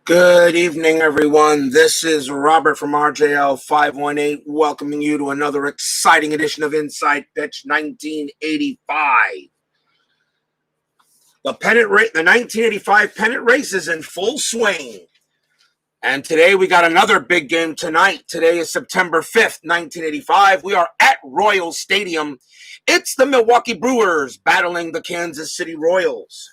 Good evening, everyone. This is Robert from RJL 518, welcoming you to another exciting edition of Inside Pitch 1985. The 1985 pennant race is in full swing. And today we got another big game tonight. Today is September 5th, 1985. We are at Royal Stadium. It's the Milwaukee Brewers battling the Kansas City Royals.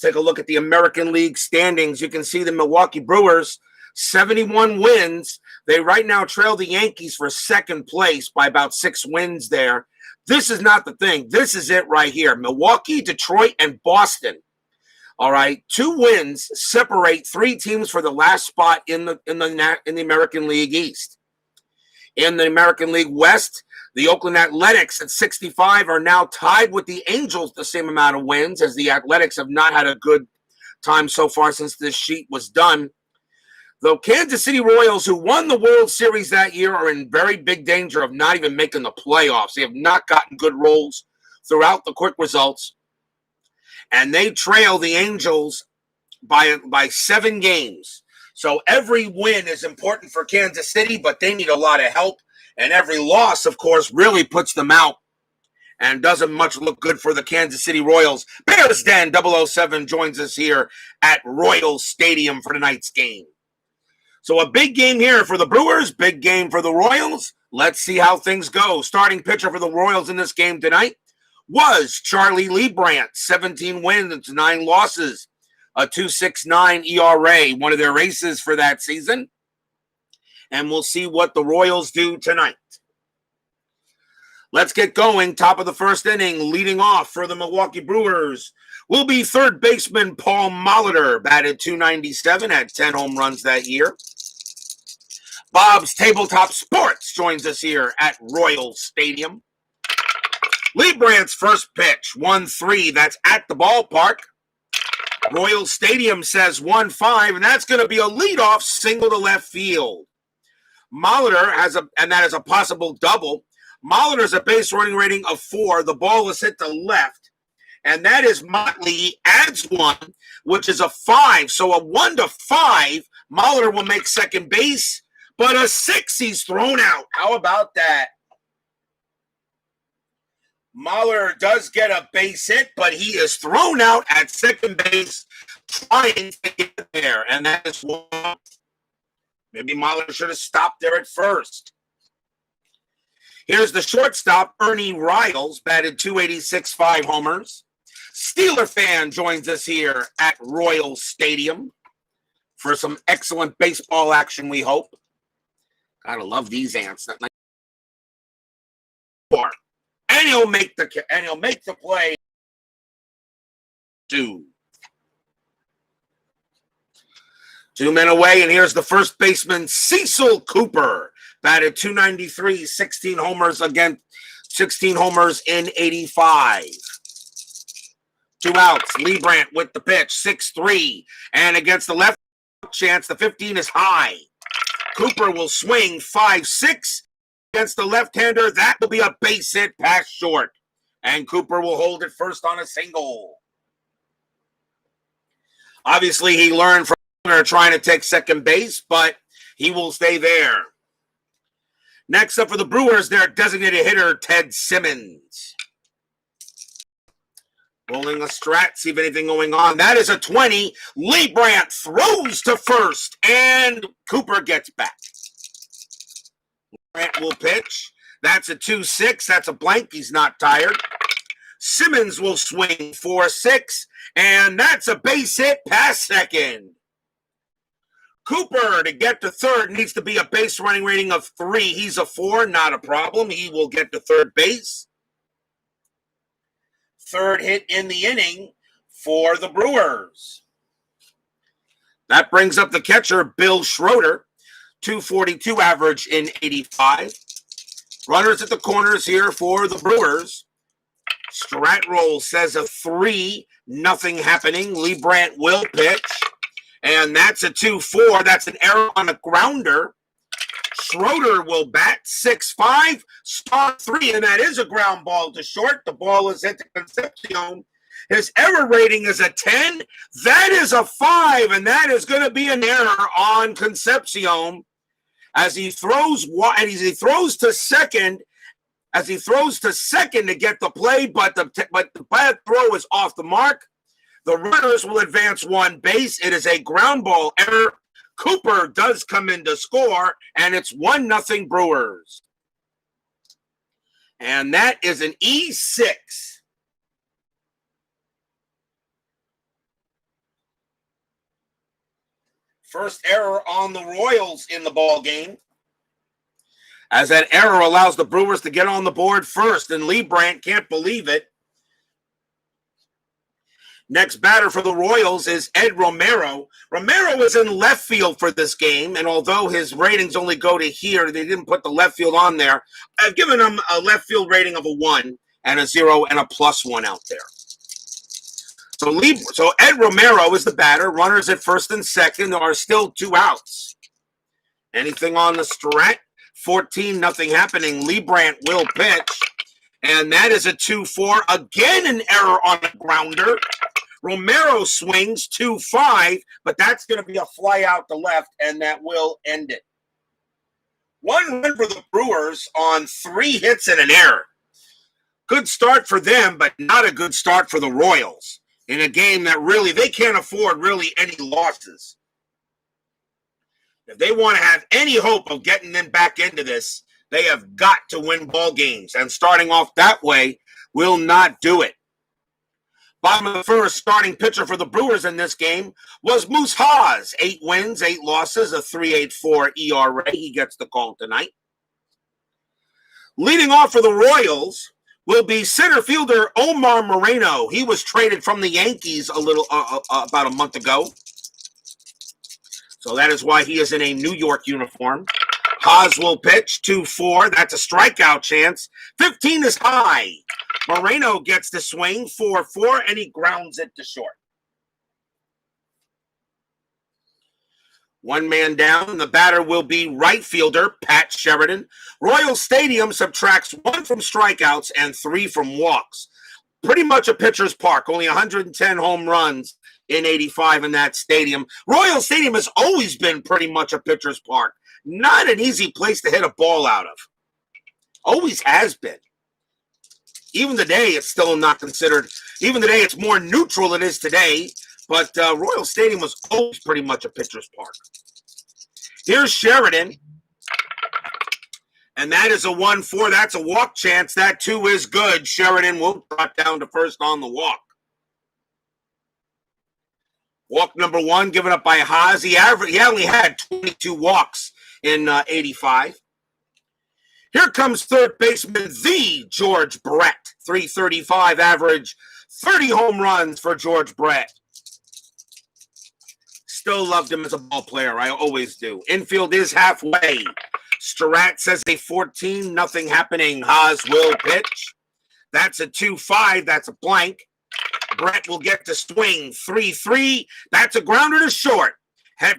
Take a look at the American League standings. You can see the Milwaukee Brewers, 71 wins. They right now trail the Yankees for second place by about 6 wins there. This is not the thing. This is it right here. Milwaukee, Detroit, and Boston. All right, 2 wins separate 3 teams for the last spot in the American League East. In the American League West, the Oakland Athletics at 65 are now tied with the Angels, the same amount of wins, as the Athletics have not had a good time so far since this sheet was done. The Kansas City Royals, who won the World Series that year, are in very big danger of not even making the playoffs. They have not gotten good rolls throughout the quick results, and they trail the Angels by 7 games. So every win is important for Kansas City, but they need a lot of help. And every loss, of course, really puts them out and doesn't much look good for the Kansas City Royals. Bears Den 007 joins us here at Royal Stadium for tonight's game. So a big game here for the Brewers, big game for the Royals. Let's see how things go. Starting pitcher for the Royals in this game tonight was Charlie Leibrandt, 17 wins, 9 losses, a 2.69 ERA, one of their aces for that season. And we'll see what the Royals do tonight. Let's get going. Top of the first inning, leading off for the Milwaukee Brewers will be third baseman Paul Molitor, batted .297, had 10 home runs that year. Bob's Tabletop Sports joins us here at Royal Stadium. Leibrandt's first pitch, 1-3, that's at the ballpark. Royal Stadium says 1-5, and that's going to be a leadoff single to left field. Molitor and that is a possible double. Molitor has a base running rating of 4. The ball is hit to left, and that is Motley. He adds 1, which is a 5. So a 1-5, Molitor will make second base, but a 6, he's thrown out. How about that? Molitor does get a base hit, but he is thrown out at second base, trying to get there, and that is 1. Maybe Molitor should have stopped there at first. Here's the shortstop, Ernie Riles, batted .286, 5 homers. Steeler fan joins us here at Royal Stadium for some excellent baseball action, we hope. Gotta love these ants. And he'll make the play. 2 men away, and here's the first baseman, Cecil Cooper, batted .293, 16 homers in 85. 2 outs. Leibrandt with the pitch, 6-3, and against the left chance, the 15 is high. Cooper will swing 5-6 against the left-hander. That will be a base hit pass short, and Cooper will hold it first on a single. Obviously, he learned from trying to take second base, but he will stay there. Next up for the Brewers, their designated hitter, Ted Simmons. Rolling a strat, see if anything going on. That is a 20. Leibrandt throws to first, and Cooper gets back. Leibrandt will pitch. That's a 2-6. That's a blank. He's not tired. Simmons will swing 4-6, and that's a base hit past second. Cooper, to get to third, needs to be a base running rating of 3. He's a 4, not a problem. He will get to third base. Third hit in the inning for the Brewers. That brings up the catcher, Bill Schroeder, .242 average in 85. Runners at the corners here for the Brewers. Strat roll says a 3, nothing happening. Leibrandt will pitch. And that's a 2-4. That's an error on a grounder. Schroeder will bat 6-5, star 3, and that is a ground ball to short. The ball is hit to Concepcion, His error rating is a 10. That is a 5, and that is going to be an error on Concepcion as he throws to second. As he throws to second to get the play, but the bad throw is off the mark. The runners will advance one base. It is a ground ball error. Cooper does come in to score, and it's 1-0 Brewers. And that is an E6. First error on the Royals in the ball game, as that error allows the Brewers to get on the board first, and Leibrandt can't believe it. Next batter for the Royals is Ed Romero. Romero is in left field for this game, and although his ratings only go to here, they didn't put the left field on there. I've given him a left field rating of a 1 and a 0 and a +1 out there. So Ed Romero is the batter. Runners at first and second. There are still 2 outs. Anything on the strat? 14, nothing happening. Leibrandt will pitch, and that is a 2-4. Again, an error on a grounder. Romero swings 2-5, but that's going to be a fly out to left, and that will end it. 1 run for the Brewers on 3 hits and an error. Good start for them, but not a good start for the Royals in a game that really, they can't afford really any losses. If they want to have any hope of getting them back into this, they have got to win ball games. And starting off that way will not do it. Bottom of the first, starting pitcher for the Brewers in this game was Moose Haas. 8 wins, 8 losses, a 3.84 ERA. He gets the call tonight. Leading off for the Royals will be center fielder Omar Moreno. He was traded from the Yankees about a month ago. So that is why he is in a New York uniform. Haas will pitch 2-4. That's a strikeout chance. 15 is high. Moreno gets the swing 4-4, and he grounds it to short. 1 man down. The batter will be right fielder Pat Sheridan. Royal Stadium subtracts 1 from strikeouts and 3 from walks. Pretty much a pitcher's park. Only 110 home runs in 85 in that stadium. Royal Stadium has always been pretty much a pitcher's park. Not an easy place to hit a ball out of. Always has been. Even today, it's still not considered. Even today, it's more neutral than it is today. But Royal Stadium was always pretty much a pitcher's park. Here's Sheridan. And that is a 1-4. That's a walk chance. That, too, is good. Sheridan will drop down to first on the walk. Walk number 1 given up by Haas. He only had 22 walks in 85. Here comes third baseman, the George Brett. 335 average, 30 home runs for George Brett. Still loved him as a ball player. I always do. Infield is halfway. Strat says a 14, nothing happening. Haas will pitch. That's a 2-5. That's a blank. Brett will get to swing 3-3. That's a grounder to short.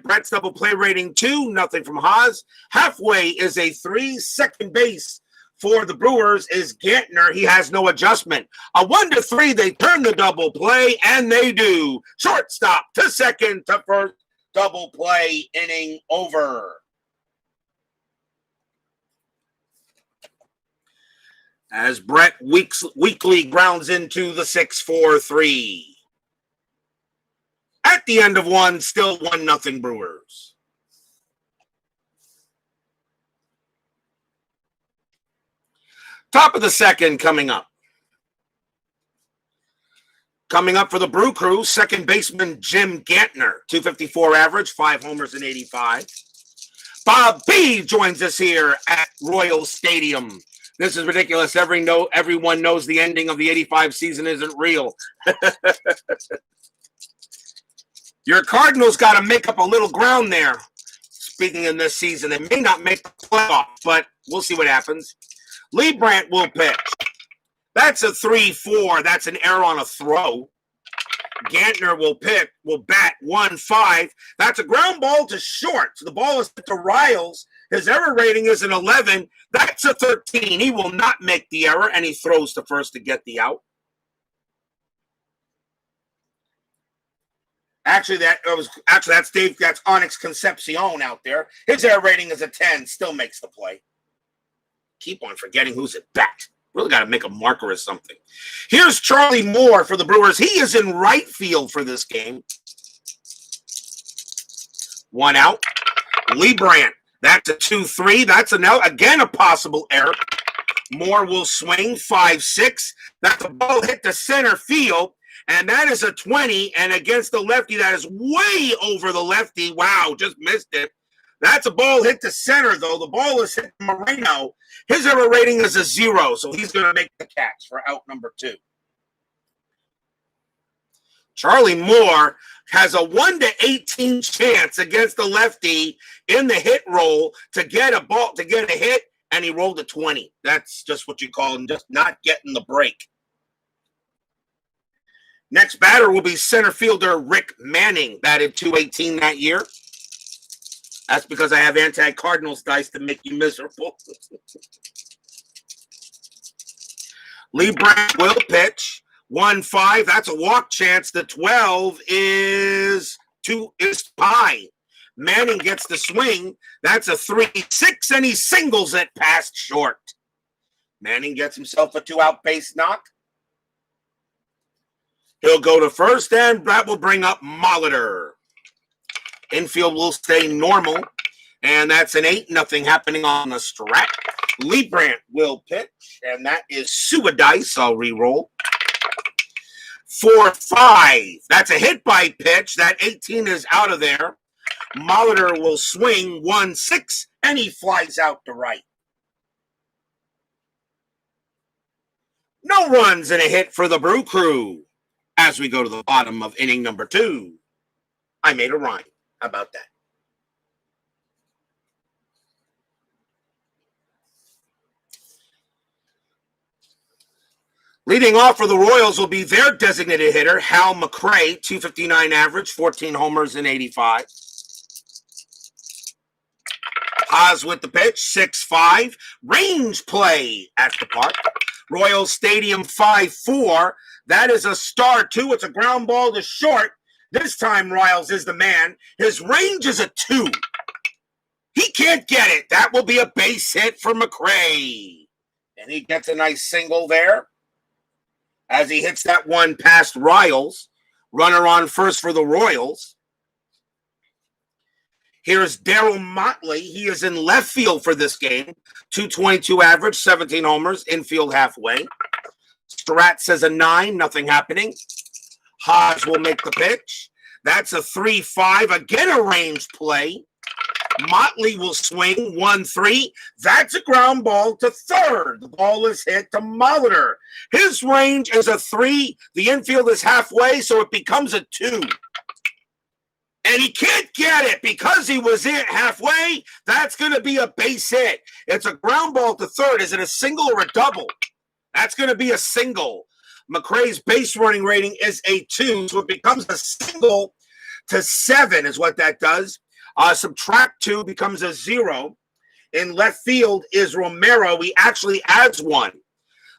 Brett's double play rating 2, nothing from Haas. Halfway is a 3. Second base for the Brewers is Gantner. He has no adjustment. A 1-3, they turn the double play, and they do. Shortstop to second to first, double play, inning over. As Brett weakly grounds into the 6-4-3. At the end of 1, still 1-0 Brewers. Top of the second coming up. Coming up for the Brew Crew, second baseman Jim Gantner. 254 average, 5 homers in 85. Bob B joins us here at Royal Stadium. This is ridiculous. Everyone knows the ending of the 85 season isn't real. Your Cardinals got to make up a little ground there. Speaking in this season, they may not make the playoff, but we'll see what happens. Leibrandt will pitch. That's a 3-4. That's an error on a throw. Gantner will bat 1-5. That's a ground ball to short. So the ball is to Riles. His error rating is an 11. That's a 13. He will not make the error, and he throws to first to get the out. That's Dave. That's Onyx Concepcion out there. His air rating is a 10. Still makes the play. Keep on forgetting who's at bat. Really got to make a marker or something. Here's Charlie Moore for the Brewers. He is in right field for this game. 1 out. Leibrandt. That's a 2-3. That's again a possible error. Moore will swing 5-6. That's a ball hit to center field. And that is a 20, and against the lefty, that is way over the lefty. Wow, just missed it. That's a ball hit to center, though. The ball is hit Moreno. His error rating is a 0, so he's going to make the catch for out number 2. Charlie Moore has a 1-18 chance against the lefty in the hit roll to get a hit, and he rolled a 20. That's just what you call him, just not getting the break. Next batter will be center fielder Rick Manning, batted .218 that year. That's because I have anti-Cardinals dice to make you miserable. Leibrandt will pitch 1-5. That's a walk chance. The 12 is high. Manning gets the swing. That's a 3-6, and he singles it past short. Manning gets himself a 2-out base knock. He'll go to first, and that will bring up Molitor. Infield will stay normal, and that's an 8. Nothing happening on the strat. Leibrandt will pitch, and that is Suadice. I'll re-roll. 4-5. That's a hit by pitch. That 18 is out of there. Molitor will swing 1-6, and he flies out to right. No runs and a hit for the Brew Crew. As we go to the bottom of inning number 2. I made a rhyme. How about that? Leading off for the Royals will be their designated hitter, Hal McRae, .259 average, 14 homers in 85. Haas with the pitch, 6-5. Range play at the park. Royal Stadium 5-4. That is a star, too. It's a ground ball to short. This time, Riles is the man. His range is a 2. He can't get it. That will be a base hit for McRae. And he gets a nice single there as he hits that one past Riles. Runner on first for the Royals. Here's Darryl Motley. He is in left field for this game. .222 average, 17 homers, infield halfway. Strat says a 9, nothing happening. Haas will make the pitch. That's a 3-5, again a range play. Motley will swing 1-3. That's a ground ball to third. The ball is hit to Molitor. His range is a 3. The infield is halfway, so it becomes a 2. And he can't get it because he was in halfway. That's going to be a base hit. It's a ground ball to third. Is it a single or a double? That's going to be a single. McRae's base running rating is a 2, so it becomes a single to 7 is what that does. Subtract 2 becomes a 0. In left field is Romero. He actually adds 1.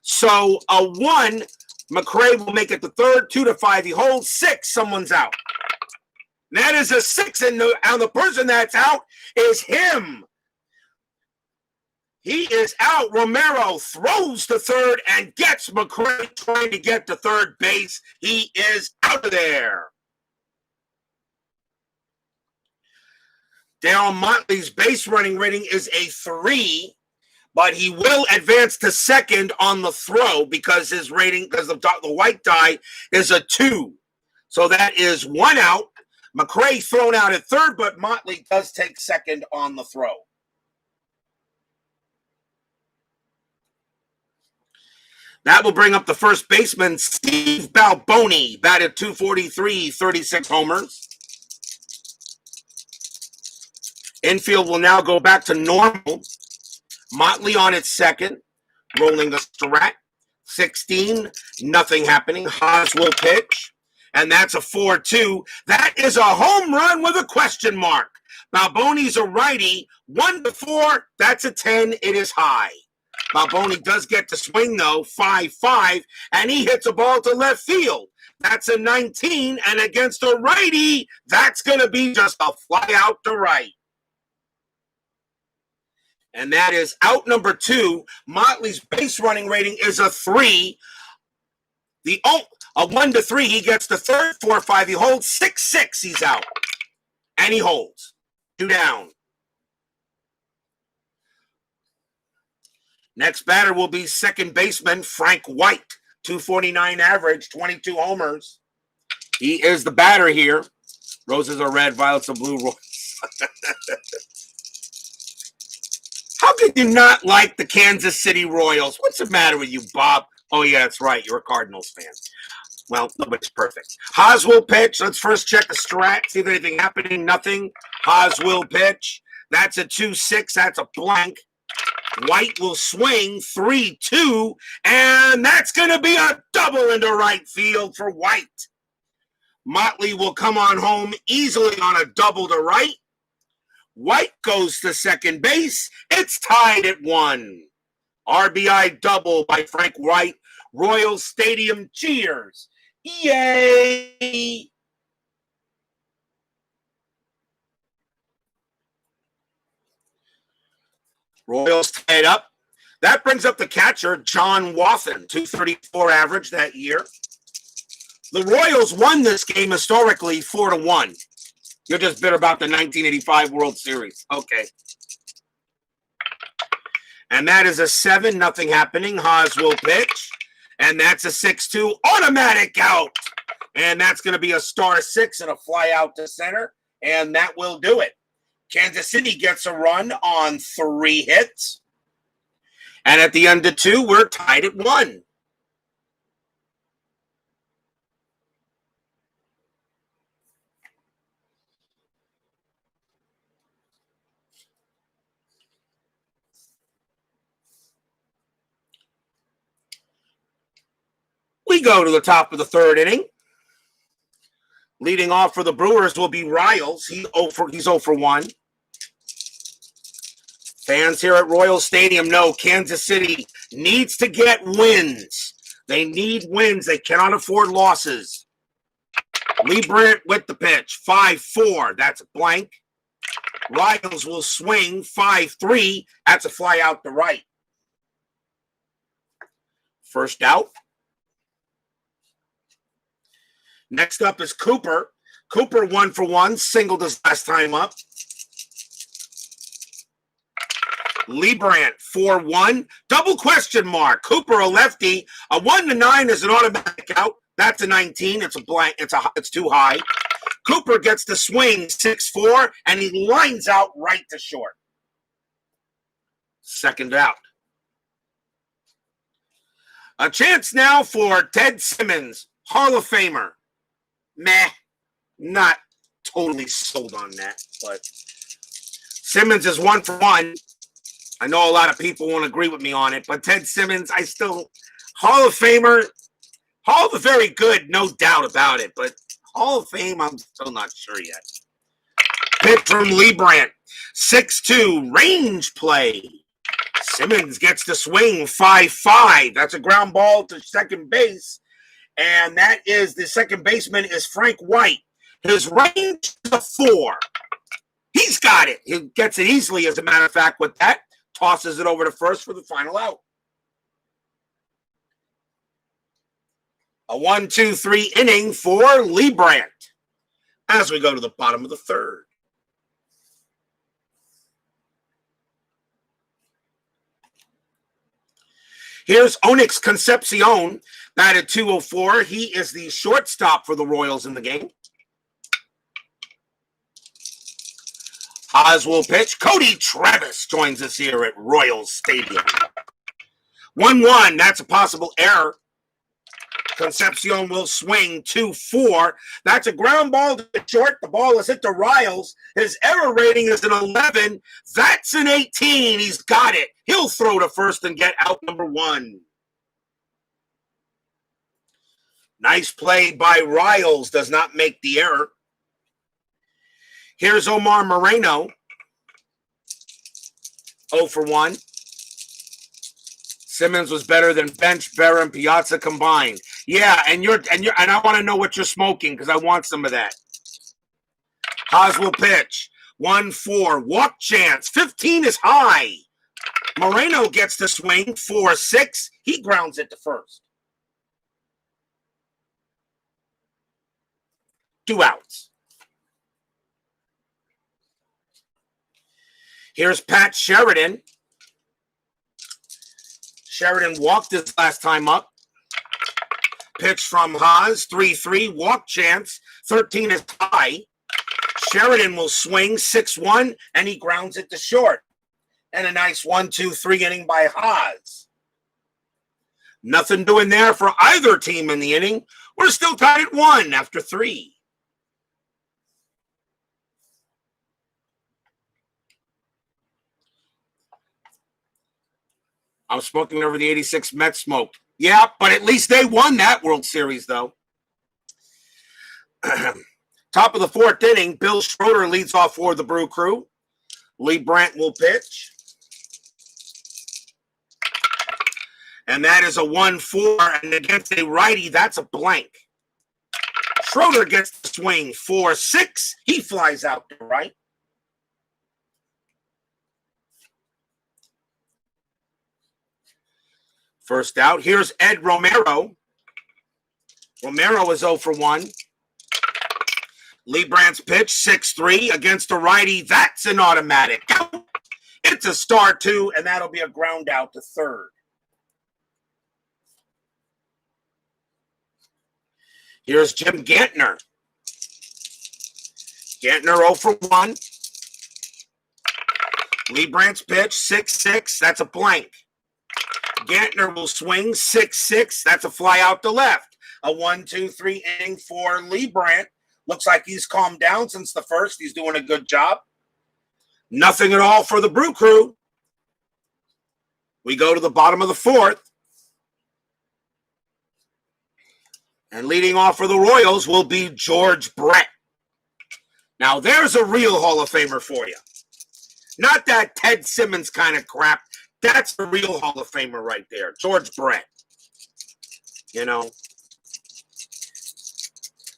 So a 1, McRae will make it the third, 2-5. He holds 6, someone's out. That is a 6, and the person that's out is him. He is out. Romero throws to third and gets McRae trying to get to third base. He is out of there. Darryl Motley's base running rating is a 3, but he will advance to second on the throw because his rating, because the white die is a 2. So that is 1 out. McRae thrown out at third, but Motley does take second on the throw. That will bring up the first baseman, Steve Balboni, batted .243, 36 homers. Infield will now go back to normal. Motley on its second, rolling a strat. 16, nothing happening. Haas will pitch. And that's a 4-2. That is a home run with a question mark. Balboni's a righty. 1-4, that's a 10. It is high. Balboni does get to swing, though, 5-5, and he hits a ball to left field. That's a 19, and against a righty, that's going to be just a fly out to right. And that is out number 2. Motley's base running rating is a 3. A 1 to 3, he gets the third, 4-5, he holds 6-6, he's out. And he holds. 2 down. Next batter will be second baseman Frank White, 249 average, 22 homers. He is the batter here. Roses are red, violets are blue. How could you not like the Kansas City Royals? What's the matter with you, Bob? Oh, yeah, that's right. You're a Cardinals fan. Well, nobody's perfect. Haas will pitch. Let's first check the strat, see if anything happening. Nothing. Haas will pitch. That's a 2-6. That's a blank. White will swing 3-2, and that's going to be a double into right field for White. Motley will come on home easily on a double to right. White goes to second base. It's tied at 1. RBI double by Frank White. Royal Stadium cheers. Yay! Royals tied up. That brings up the catcher, John Wathan, 234 average that year. The Royals won this game historically 4-1. You're just bitter about the 1985 World Series. Okay. And that is a 7, nothing happening. Haas will pitch. And that's a 6-2 automatic out. And that's going to be a star 6 and a fly out to center. And that will do it. Kansas City gets a run on 3 hits. And at the end of 2, we're tied at 1. We go to the top of the 3rd inning. Leading off for the Brewers will be Riles. He's 0 for 1. Fans here at Royal Stadium know Kansas City needs to get wins. They need wins. They cannot afford losses. Leibrandt with the pitch. 5-4. That's a blank. Riles will swing 5-3. That's a fly out to right. First out. Next up is Cooper. Cooper 1 for 1. Singled his last time up. Leibrandt 4-1. Double question mark. Cooper a lefty. A 1-9 is an automatic out. That's a 19. It's a blank. It's too high. Cooper gets the swing 6-4, and he lines out right to short. Second out. A chance now for Ted Simmons, Hall of Famer. Meh, not totally sold on that, but Simmons is 1 for 1. I know a lot of people won't agree with me on it, but Ted Simmons, Hall of Famer, Hall of very good, no doubt about it, but Hall of Fame, I'm still not sure yet. Pitch from Leibrandt, 6-2, range play. Simmons gets the swing, 5-5. That's a ground ball to second base. And that is the second baseman is Frank White. His range is a 4. He's got it. He gets it easily, as a matter of fact, with that. Tosses it over to first for the final out. A 1-2-3 inning for Leibrandt as we go to the bottom of the 3rd. Here's Onyx Concepcion, batted 204. He is the shortstop for the Royals in the game. Haas will pitch. Cody Travis joins us here at Royal Stadium. 1-1, that's a possible error. Concepcion will swing 2-4. That's a ground ball to short. The ball is hit to Riles. His error rating is an 11. That's an 18. He's got it. He'll throw to first and get out number 1. Nice play by Riles. Does not make the error. Here's Omar Moreno. 0 for 1. Simmons was better than Bench, Berra, and Piazza combined. Yeah, and I want to know what you're smoking because I want some of that. Haas will pitch. 1-4. Walk chance. 15 is high. Moreno gets the swing. 4-6. He grounds it to first. 2 outs. Here's Pat Sheridan. Sheridan walked his last time up. Pitch from Haas. 3-3. Walk chance. 13 is high. Sheridan will swing 6-1, and he grounds it to short. And a nice 1-2-3 inning by Haas. Nothing doing there for either team in the inning. We're still tied at 1 after 3. I'm smoking over the 86 Mets smoke. Yeah, but at least they won that World Series, though. Top of the 4th inning, Bill Schroeder leads off for the Brew Crew. Leibrandt will pitch. And that is a 1-4, and against a righty, that's a blank. Schroeder gets the swing. 4-6. He flies out to right. First out. Here's Ed Romero. Romero is 0 for 1. Leibrandt's pitch, 6-3 against a righty. That's an automatic. It's a star 2, and that'll be a ground out to third. Here's Jim Gantner. Gantner 0 for 1. Leibrandt's pitch, 6-6. That's a blank. Gantner will swing 6-6. That's a fly out to left. A 1-2-3 inning for Leibrandt. Looks like he's calmed down since the first. He's doing a good job. Nothing at all for the Brew Crew. We go to the bottom of the 4th. And leading off for the Royals will be George Brett. Now, there's a real Hall of Famer for you. Not that Ted Simmons kind of crap. That's a real Hall of Famer right there. George Brett. You know.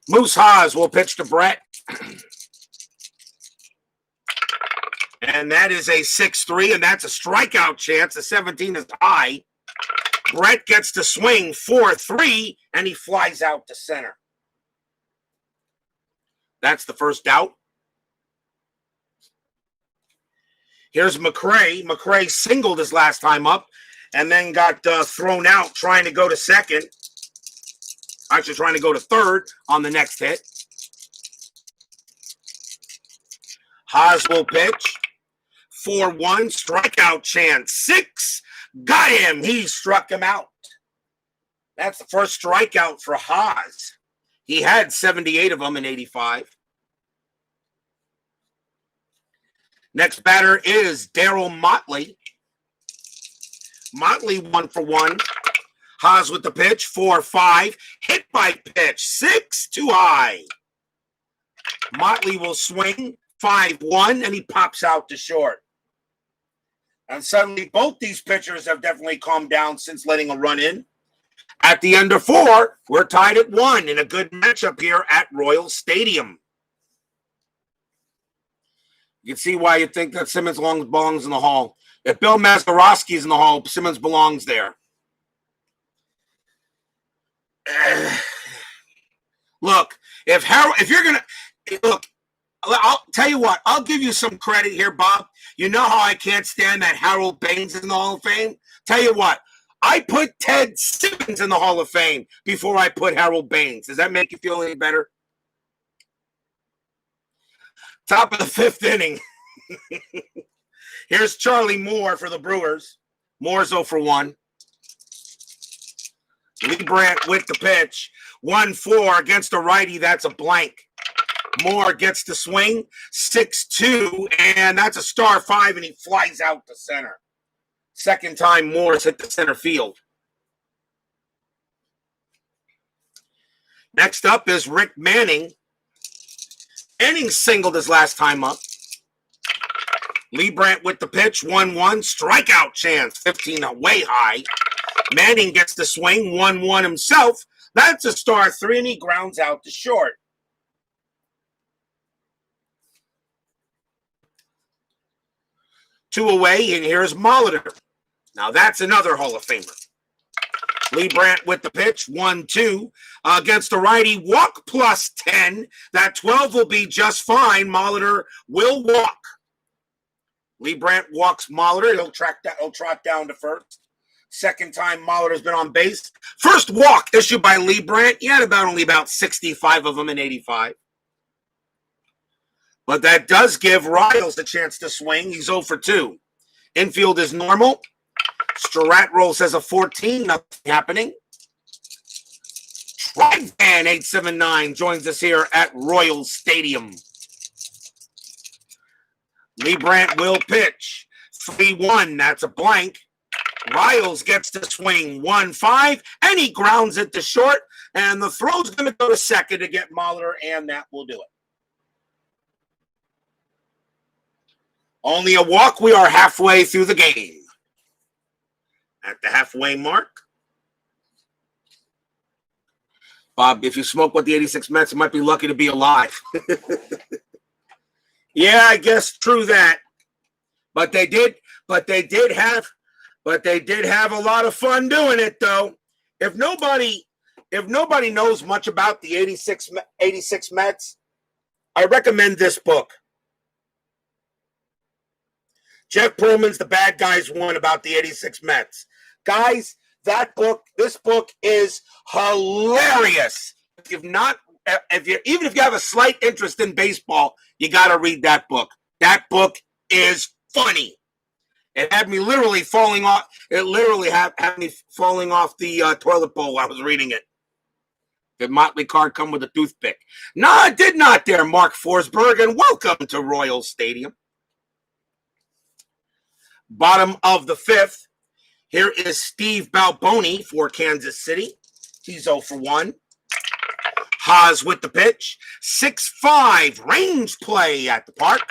Moose Haas will pitch to Brett. And that is a 6-3, and that's a strikeout chance. The 17 is high. Brett gets to swing 4-3, and he flies out to center. That's the first out. Here's McRae. McRae singled his last time up and then got thrown out trying to go to second. Actually trying to go to third on the next hit. Haas will pitch. 4-1, strikeout chance. 6. Got him. He struck him out. That's the first strikeout for Haas. He had 78 of them in 85. Next batter is Darryl Motley. Motley 1 for 1. Haas with the pitch, 4-5. Hit by pitch, 6, too high. Motley will swing, 5-1, and he pops out to short. And suddenly, both these pitchers have definitely calmed down since letting a run in. At the end of 4, we're tied at 1 in a good matchup here at Royal Stadium. You can see why you think that Simmons belongs in the Hall. If Bill Mazeroski's in the Hall, Simmons belongs there. Look, if you're gonna look, I'll tell you what. I'll give you some credit here, Bob. You know how I can't stand that Harold Baines is in the Hall of Fame. Tell you what, I put Ted Simmons in the Hall of Fame before I put Harold Baines. Does that make you feel any better? Top of the 5th inning. Here's Charlie Moore for the Brewers. Moore's 0 for 1. Leibrandt with the pitch. 1-4 against a righty. That's a blank. Moore gets the swing. 6-2, and that's a star 5, and he flies out to center. Second time Moore's hit the center field. Next up is Rick Manning. Manning singled his last time up. Leibrandt with the pitch, 1-1, strikeout chance, 15 way high. Manning gets the swing, 1-1 himself. That's a star 3, and he grounds out to short. Two away, and here's Molitor. Now that's another Hall of Famer. Leibrandt with the pitch, 1-2. Against the righty, walk plus 10. That 12 will be just fine. Molitor will walk. Leibrandt walks Molitor. He'll trot down to first. Second time Molitor's been on base. First walk issued by Leibrandt. He had only about 65 of them in 85. But that does give Riles a chance to swing. He's 0 for 2. Infield is normal. Strat rolls as a 14. Nothing happening. Dragman 879 joins us here at Royal Stadium. Leibrandt will pitch. 3-1. That's a blank. Riles gets to swing 1-5, and he grounds it to short. And the throw's going to go to second to get Molitor, and that will do it. Only a walk. We are halfway through the game. At the halfway mark. Bob, if you smoke with the 86 Mets, you might be lucky to be alive. Yeah, I guess true that. But they did have a lot of fun doing it, though. If nobody knows much about the 86 Mets, I recommend this book. Jeff Pearlman's The Bad Guys One about the 86 Mets. Guys, this book is hilarious. Even if you have a slight interest in baseball, you got to read that book. That book is funny. It had me literally falling off. It literally had me falling off the toilet bowl while I was reading it. Did Motley card come with a toothpick? No, it did not there, Mark Forsberg, and welcome to Royal Stadium. Bottom of the 5th. Here is Steve Balboni for Kansas City. He's 0 for 1. Haas with the pitch. 6-5 range play at the park.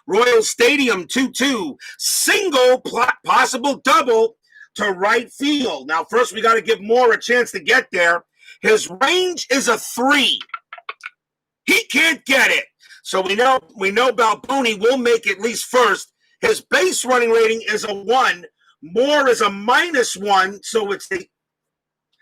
Royal Stadium 2-2. Single, possible double to right field. Now, first we got to give Moore a chance to get there. His range is a 3. He can't get it. So we know Balboni will make at least first. His base running rating is a 1. Moore is a -1, so it's a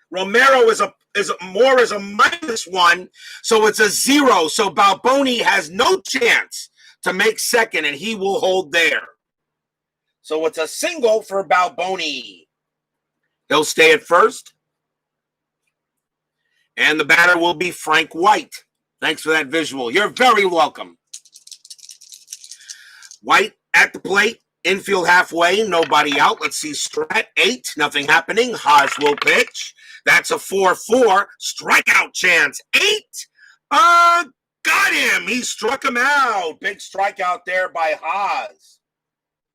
Romero Moore is a -1, so it's a 0. So Balboni has no chance to make second, and he will hold there. So it's a single for Balboni. He'll stay at first. And the batter will be Frank White. Thanks for that visual. You're very welcome. White at the plate. Infield halfway, nobody out. Let's see, Strat 8, nothing happening. Haas will pitch. That's a 4-4. Strikeout chance. 8. Got him. He struck him out. Big strikeout there by Haas.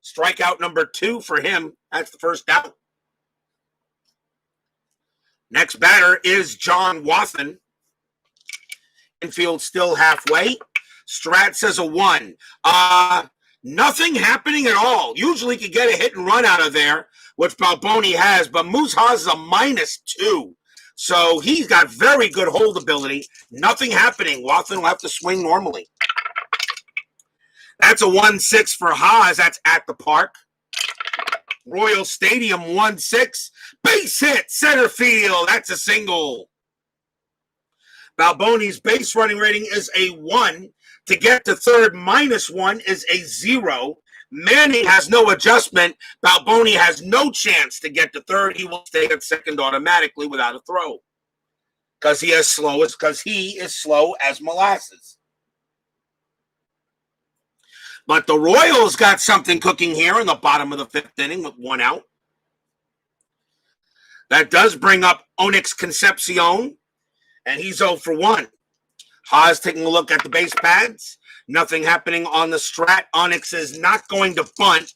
Strikeout number 2 for him. That's the first out. Next batter is John Wathan. Infield still halfway. Strat says a 1. Nothing happening at all. Usually you could get a hit and run out of there, which Balboni has, but Moose Haas is a -2. So he's got very good holdability. Nothing happening. Wathan will have to swing normally. That's a 1-6 for Haas. That's at the park. Royal Stadium 1-6. Base hit, center field. That's a single. Balboni's base running rating is a 1. To get to third, -1 is a 0. Manning has no adjustment. Balboni has no chance to get to third. He will stay at second automatically without a throw. Because he is slow as molasses. But the Royals got something cooking here in the bottom of the 5th inning with 1 out. That does bring up Onyx Concepcion, and he's 0 for 1. Haas taking a look at the base pads. Nothing happening on the Strat. Onyx is not going to bunt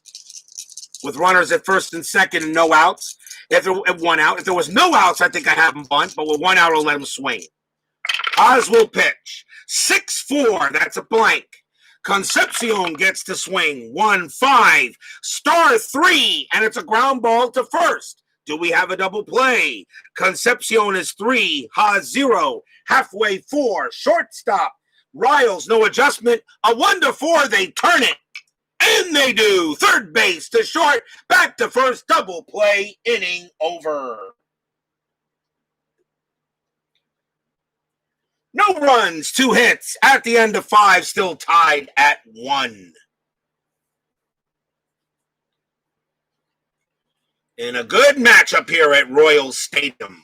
with runners at first and second and no outs. If 1 out. If there was no outs, I think I have him bunt, but with 1 out, I'll let him swing. Haas will pitch. 6-4. That's a blank. Concepcion gets to swing. 1-5. Star 3, and it's a ground ball to first. Do we have a double play? Concepcion is 3, Haas 0, halfway 4, shortstop. Riles, no adjustment. A 1-4, they turn it. And they do. Third base to short, back to first, double play, inning over. No runs, 2 hits. At the end of 5, still tied at 1. In a good matchup here at Royal Stadium.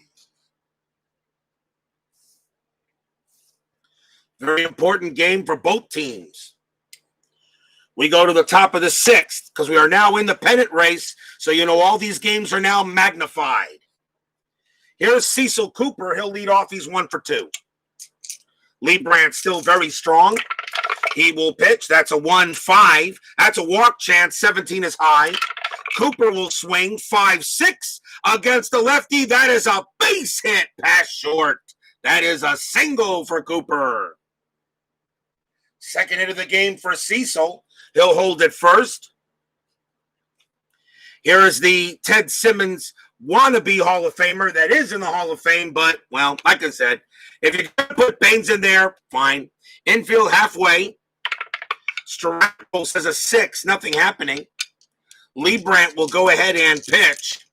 Very important game for both teams. We go to the top of the 6th because we are now in the pennant race. So, all these games are now magnified. Here's Cecil Cooper. He'll lead off. He's 1 for 2. Leibrandt still very strong. He will pitch. That's a 1-5. That's a walk chance. 17 is high. Cooper will swing 5-6 against the lefty. That is a base hit past short. That is a single for Cooper. Second hit of the game for Cecil. He'll hold it first. Here is the Ted Simmons wannabe Hall of Famer that is in the Hall of Fame, but, well, like I said, if you're going to put Baines in there, fine. Infield halfway. Strapple says a 6, nothing happening. Leibrandt will go ahead and pitch.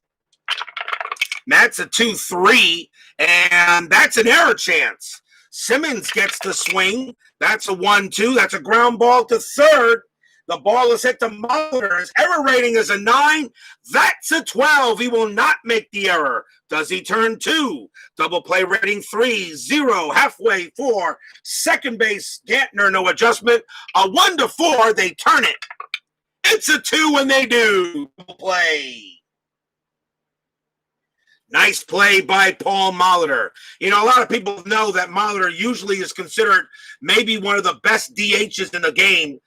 That's a 2-3, and that's an error chance. Simmons gets the swing. That's a 1-2. That's a ground ball to third. The ball is hit to Molitor. His error rating is a 9. That's a 12. He will not make the error. Does he turn 2? Double play rating 3, 0, halfway 4. Second base, Gantner, no adjustment. A 1-4, they turn it. It's a 2 when they do. Double play. Nice play by Paul Molitor. A lot of people know that Molitor usually is considered maybe one of the best DHs in the game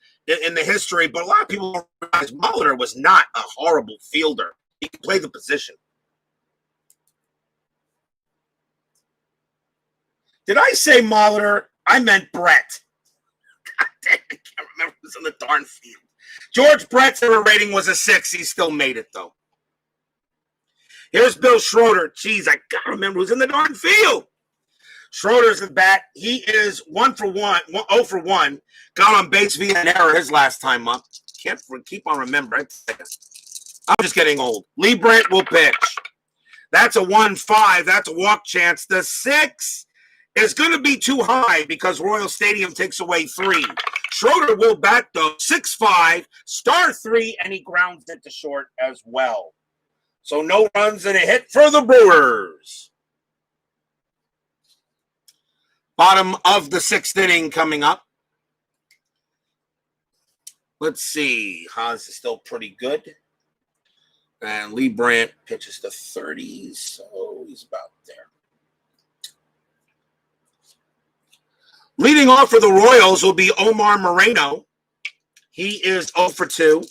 in the history, but a lot of people don't realize Molitor was not a horrible fielder. He could play the position. Did I say Molitor? I meant Brett. God damn, I can't remember who's on the darn field. George Brett's error rating was a 6. He still made it, though. Here's Bill Schroeder. Jeez, I got to remember who's in the darn field. Schroeder's at bat. He is 0 for 1. Got on base via an error his last time up. Can't keep on remembering. I'm just getting old. Leibrandt will pitch. That's a 1-5. That's a walk chance. The 6 is going to be too high because Royal Stadium takes away 3. Schroeder will bat, though. 6-5, star 3, and he grounds it to short as well. So no runs and a hit for the Brewers. Bottom of the 6th inning coming up. Let's see. Haas is still pretty good. And Leibrandt pitches to 30, so he's about there. Leading off for the Royals will be Omar Moreno. He is 0 for 2.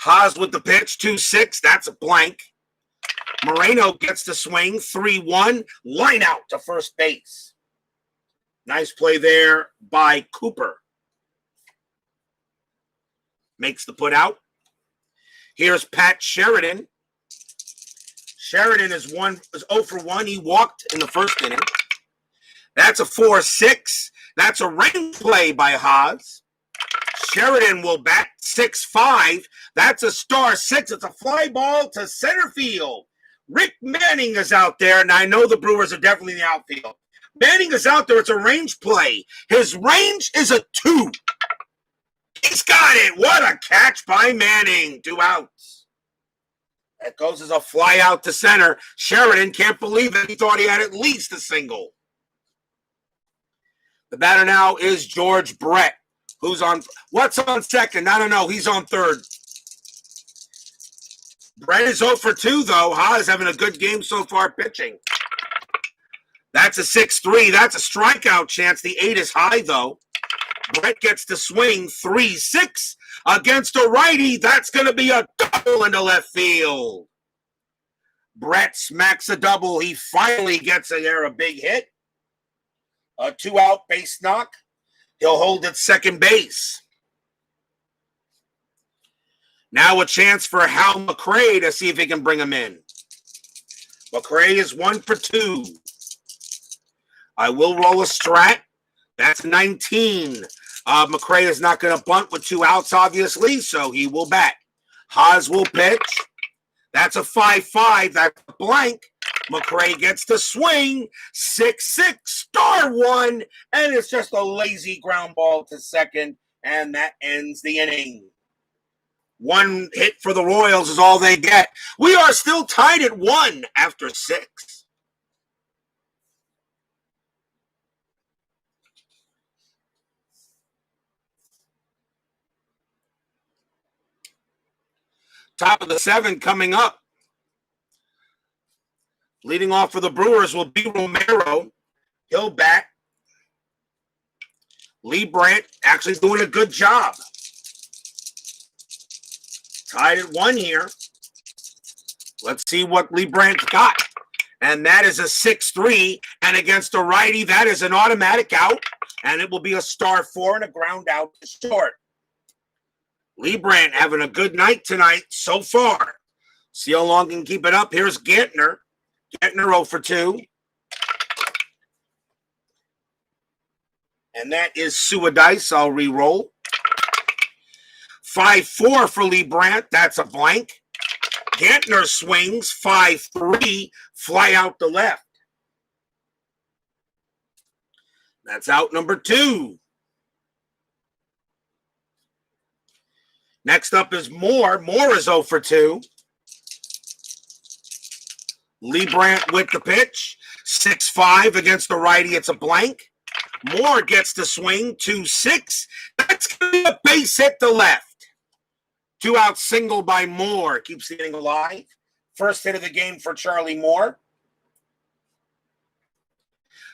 Haas with the pitch, 2-6. That's a blank. Moreno gets the swing, 3-1. Line out to first base. Nice play there by Cooper. Makes the put out. Here's Pat Sheridan. Sheridan is 0 for 1. He walked in the first inning. That's a 4-6. That's a rain play by Haas. Sheridan will bat 6-5. That's a star 6. It's a fly ball to center field. Rick Manning is out there, and I know the Brewers are definitely in the outfield. Manning is out there. It's a range play. His range is a 2. He's got it. What a catch by Manning. 2 outs. That goes as a fly out to center. Sheridan can't believe it. He thought he had at least a single. The batter now is George Brett, who's on. What's on second? I don't know. He's on third. Brett is 0 for 2, though. Haas having a good game so far pitching. That's a 6-3. That's a strikeout chance. The 8 is high, though. Brett gets to swing 3-6 against a righty. That's going to be a double into left field. Brett smacks a double. He finally gets a big hit. A 2-out base knock. He'll hold at second base. Now a chance for Hal McRae to see if he can bring him in. McRae is 1 for 2. I will roll a strat. That's 19. McRae is not going to bunt with 2 outs, obviously, so he will bat. Haas will pitch. That's a 5-5. That's a blank. McRae gets the swing. 6-6, star 1, and it's just a lazy ground ball to second, and that ends the inning. 1 hit for the Royals is all they get. We are still tied at 1 after 6. Top of the 7 coming up. Leading off for the Brewers will be Romero. He'll bat. Leibrandt actually is doing a good job. Tied at 1 here. Let's see what Leibrandt's got. And that is a 6-3. And against a righty, that is an automatic out. And it will be a star 4 and a ground out to short. Leibrandt having a good night tonight so far. See how long he can keep it up. Here's Gantner. Gantner 0 for 2. And that is Suadice. I'll re-roll. 5-4 for Leibrandt. That's a blank. Gantner swings. 5-3. Fly out the left. That's out number 2. Next up is Moore. Moore is 0 for 2. Leibrandt with the pitch. 6-5 against the righty. It's a blank. Moore gets the swing. 2-6. That's going to be a base hit to left. 2 out single by Moore. Keeps the inning alive. First hit of the game for Charlie Moore.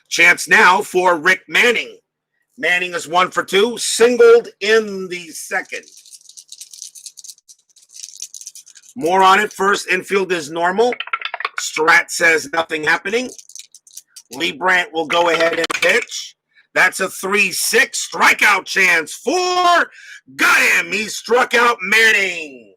Chance now for Rick Manning. Manning is 1 for 2. Singled in the second. Moore on it. First infield is normal. Strat says nothing happening. Leibrandt will go ahead and pitch. That's a 3-6 strikeout chance for. Got him. He struck out Manning.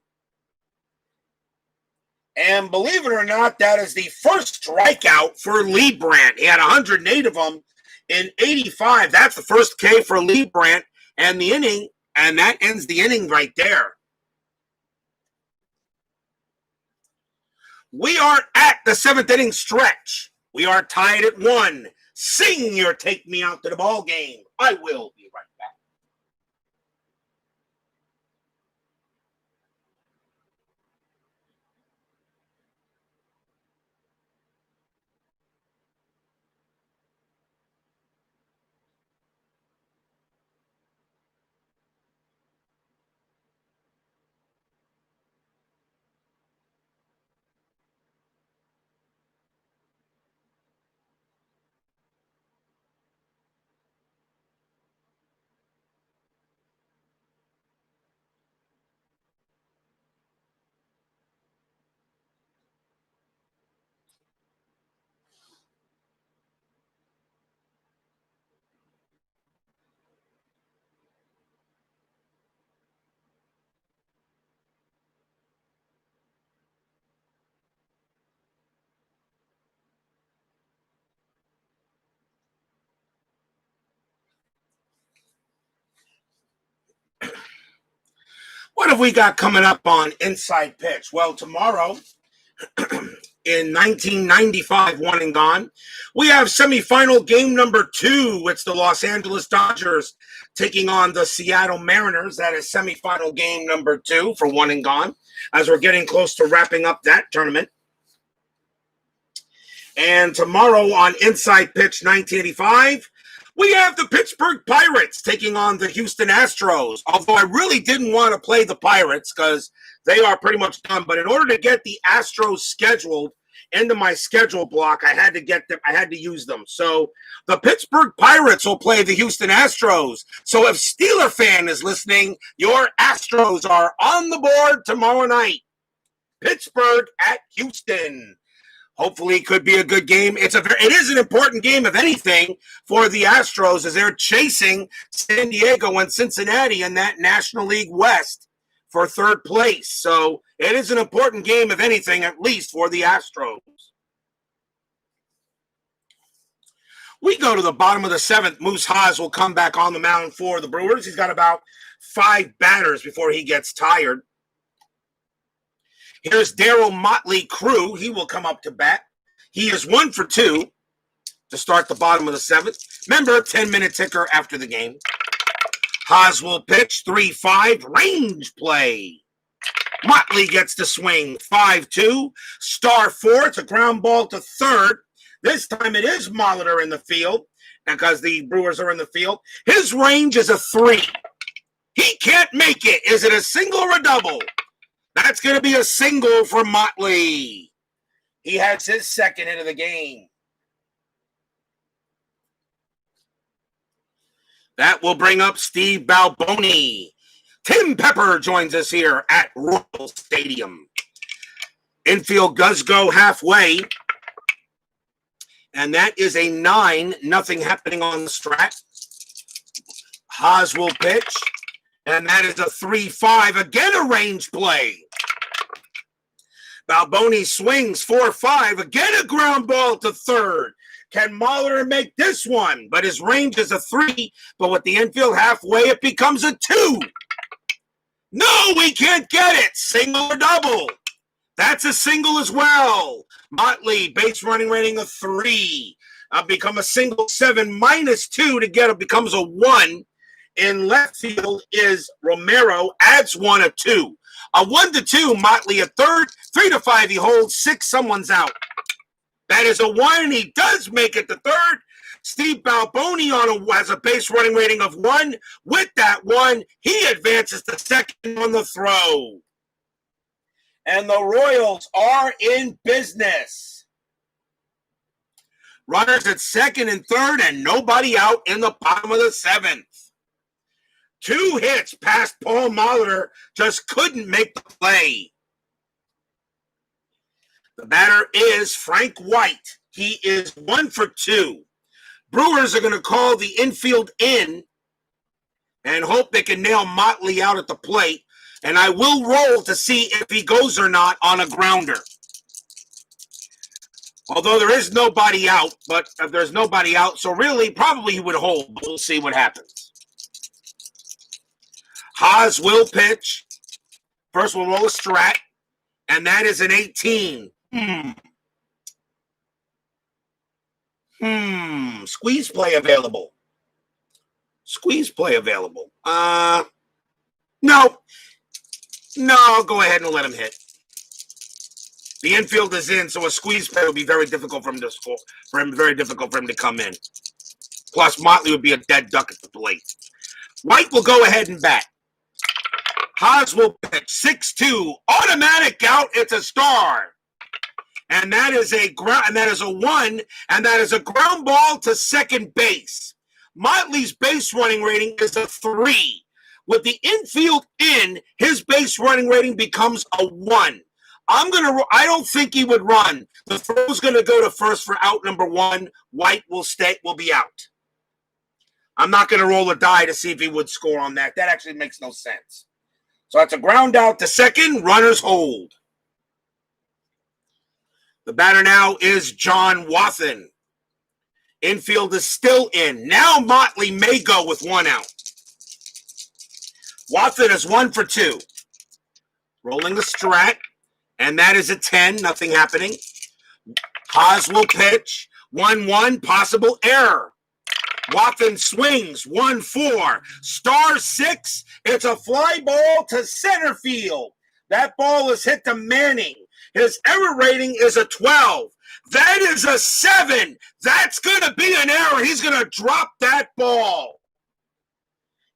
And believe it or not, that is the first strikeout for Leibrandt. He had 108 of them in 85. That's the first K for Leibrandt and the inning, and that ends the inning right there. We are at the 7th inning stretch. We are tied at 1. Sing your take me out to the ball game. I will be right back. What have we got coming up on Inside Pitch? Well, tomorrow, in 1995, one and gone, we have semifinal game number 2. It's the Los Angeles Dodgers taking on the Seattle Mariners. That is semifinal game number 2 for one and gone, as we're getting close to wrapping up that tournament. And tomorrow on Inside Pitch 1985, we have the Pittsburgh Pirates taking on the Houston Astros. Although I really didn't want to play the Pirates because they are pretty much done. But in order to get the Astros scheduled into my schedule block, I had to get them. I had to use them. So the Pittsburgh Pirates will play the Houston Astros. So if Steeler fan is listening, your Astros are on the board tomorrow night. Pittsburgh at Houston. Hopefully it could be a good game. It is an important game, if anything, for the Astros as they're chasing San Diego and Cincinnati in that National League West. for third place. So it is an important game, if anything, at least for the Astros. We go to the bottom of the seventh. Moose Haas will come back on the mound for the Brewers. He's got about 5 batters before he gets tired. Here's Darryl Motley Crew. He will come up to bat. He is 1 for 2 to start the bottom of the seventh. Remember, 10-minute ticker after the game. Haas will pitch 3-5, range play. Motley gets the swing, 5-2, star 4. It's a ground ball to third. This time it is Molitor in the field because the Brewers are in the field. His range is a 3. He can't make it. Is it a single or a double? That's going to be a single for Motley. He has his second hit of the game. That will bring up Steve Balboni. Tim Pepper joins us here at Royal Stadium. Infield does go halfway. And that is a 9. Nothing happening on the strat. Haas will pitch. And that is a 3-5. Again, a range play. Balboni swings 4-5. Again, a ground ball to third. Can Molitor make this one? But his range is a 3. But with the infield halfway, it becomes a 2. No, we can't get it. Single or double. That's a single as well. Motley, base running rating of 3. Become a single 7 minus 2 to get it becomes a 1. In left field is Romero, adds 1, a 2. A 1-2, Motley at third. 3-5, he holds 6, someone's out. That is a 1, and he does make it to third. Steve Balboni has a base running rating of 1. With that 1, he advances to second on the throw. And the Royals are in business. Runners at second and third, and nobody out in the bottom of the seventh. 2 hits past Paul Molitor, just couldn't make the play. The batter is Frank White. He is 1 for 2. Brewers are going to call the infield in and hope they can nail Motley out at the plate. And I will roll to see if he goes or not on a grounder. Although there is nobody out, but if there's nobody out, so really probably he would hold. But we'll see what happens. Haas will pitch. First we'll roll a strat, and that is an 18. Squeeze play available. Squeeze play available. No. No, I'll go ahead and let him hit. The infield is in, so a squeeze play would be very difficult for him to score. Very difficult for him to come in. Plus, Motley would be a dead duck at the plate. White will go ahead and bat. Haas will pitch 6-2, automatic out. It's a star, and that is a 1, and that is a ground ball to second base. Motley's base running rating is a 3. With the infield in, his base running rating becomes a 1. I don't think he would run. The throw's going to go to first for out number 1. White will be out. I'm not going to roll a die to see if he would score on that. That actually makes no sense. So that's a ground out to second. Runners hold. The batter now is John Wathan. Infield is still in. Now Motley may go with 1 out. Wathan is 1 for 2. Rolling the strat. And that is a 10. Nothing happening. Haas will pitch. 1-1. Possible error. Wathan swings. 1-4. Star 6. It's a fly ball to center field. That ball is hit to Manning. His error rating is a 12. That is a 7. That's going to be an error. He's going to drop that ball.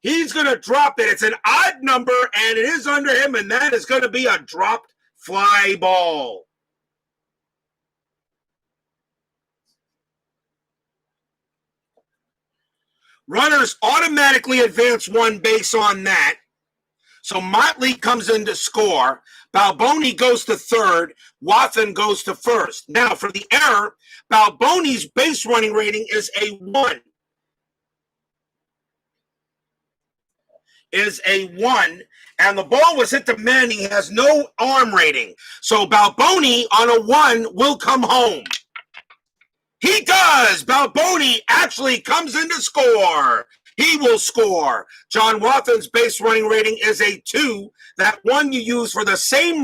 He's going to drop it. It's an odd number, and it is under him, and that is going to be a dropped fly ball. Runners automatically advance 1 base on that. So Motley comes in to score. Balboni goes to third. Wathan goes to first. Now, for the error, Balboni's base running rating is a 1. is a 1, and the ball was hit to Manning. He has no arm rating. So Balboni on a 1 will come home. He does. Balboni actually comes in to score. He will score. John Wathan's base running rating is a 2. That 1 you use for the same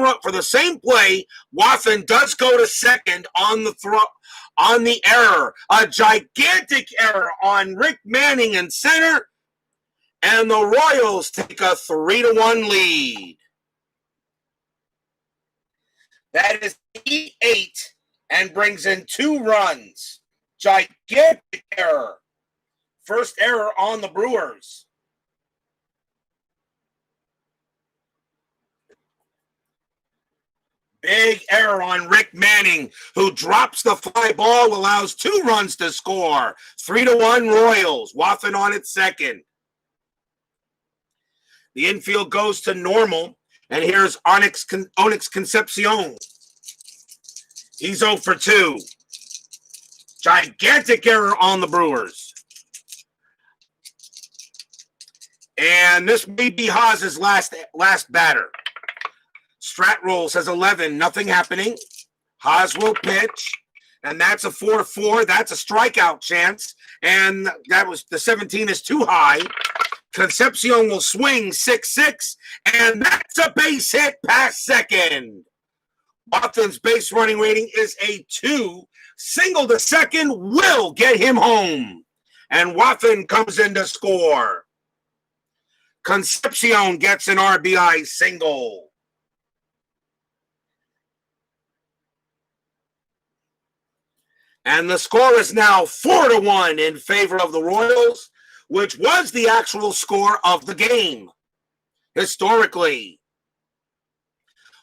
play. Wathan does go to second on the error. A gigantic error on Rick Manning in center. And the Royals take a 3-1 lead. That is 8 and brings in 2 runs. Gigantic error. First error on the Brewers. Big error on Rick Manning, who drops the fly ball, allows 2 runs to score. 3-1 Royals. Wathan on at second. The infield goes to normal, and here's Onyx Concepcion. He's 0 for 2. Gigantic error on the Brewers. And this may be Haas's last batter. Strat rolls has 11, nothing happening. Haas will pitch, and that's a 4-4. That's a strikeout chance, and that was the 17 is too high. Concepcion will swing 6-6, and that's a base hit past second. Wathan's base running rating is a 2. Single to second will get him home. And Wathan comes in to score. Concepcion gets an RBI single. And the score is now 4-1 in favor of the Royals, which was the actual score of the game, historically.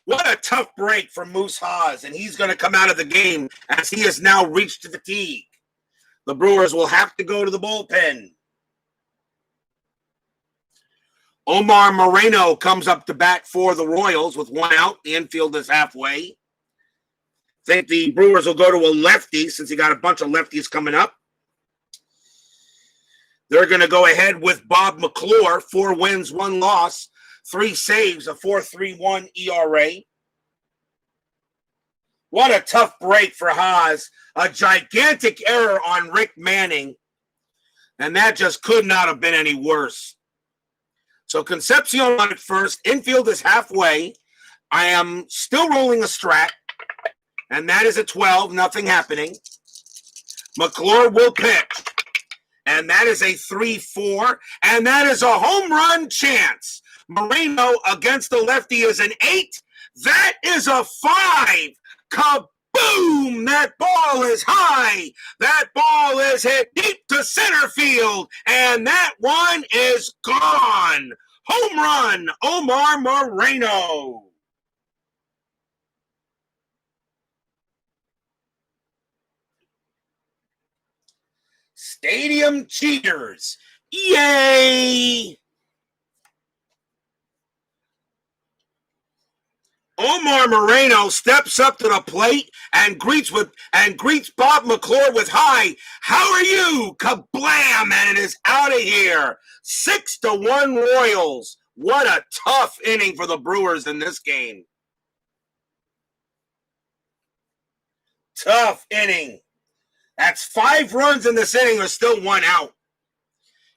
What a tough break for Moose Haas, and he's going to come out of the game as he has now reached fatigue. The Brewers will have to go to the bullpen. Omar Moreno comes up to bat for the Royals with 1 out. The infield is halfway. Think the Brewers will go to a lefty since he got a bunch of lefties coming up. They're going to go ahead with Bob McClure, 4 wins, 1 loss, 3 saves, a 4.31 ERA. What a tough break for Haas. A gigantic error on Rick Manning, and that just could not have been any worse. So Concepcion on at first. Infield is halfway. I am still rolling a strat, and that is a 12, nothing happening. McClure will pitch. And that is a 3-4, and that is a home run chance. Moreno against the lefty is an 8. That is a 5. Kaboom! That ball is high. That ball is hit deep to center field, and that one is gone. Home run, Omar Moreno. Stadium cheers. Yay! Omar Moreno steps up to the plate and greets Bob McClure with "Hi, how are you?" Kablam! And it is out of here. 6-1 Royals. What a tough inning for the Brewers in this game. Tough inning. That's 5 runs in this inning. There's still 1 out.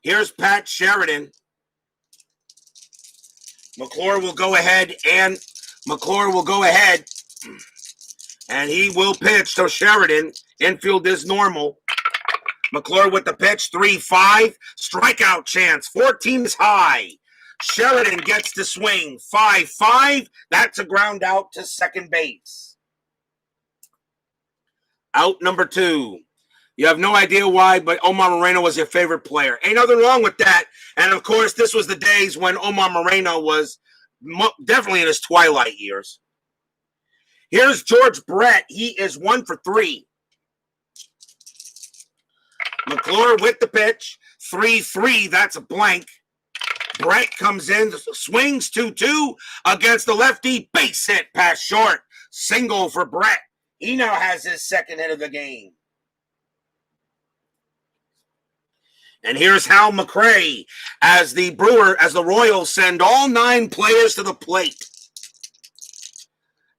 Here's Pat Sheridan. McClure will go ahead and he will pitch to Sheridan. Infield is normal. McClure with the pitch, 3-5. Strikeout chance, 14 is high. Sheridan gets to swing, 5-5. That's a ground out to second base. Out number 2. You have no idea why, but Omar Moreno was your favorite player. Ain't nothing wrong with that. And, of course, this was the days when Omar Moreno was definitely in his twilight years. Here's George Brett. He is 1 for 3. McClure with the pitch. 3-3. That's a blank. Brett comes in, swings 2-2 against the lefty. Base hit past short. Single for Brett. He now has his second hit of the game. And here's Hal McRae as the Royals send all 9 players to the plate.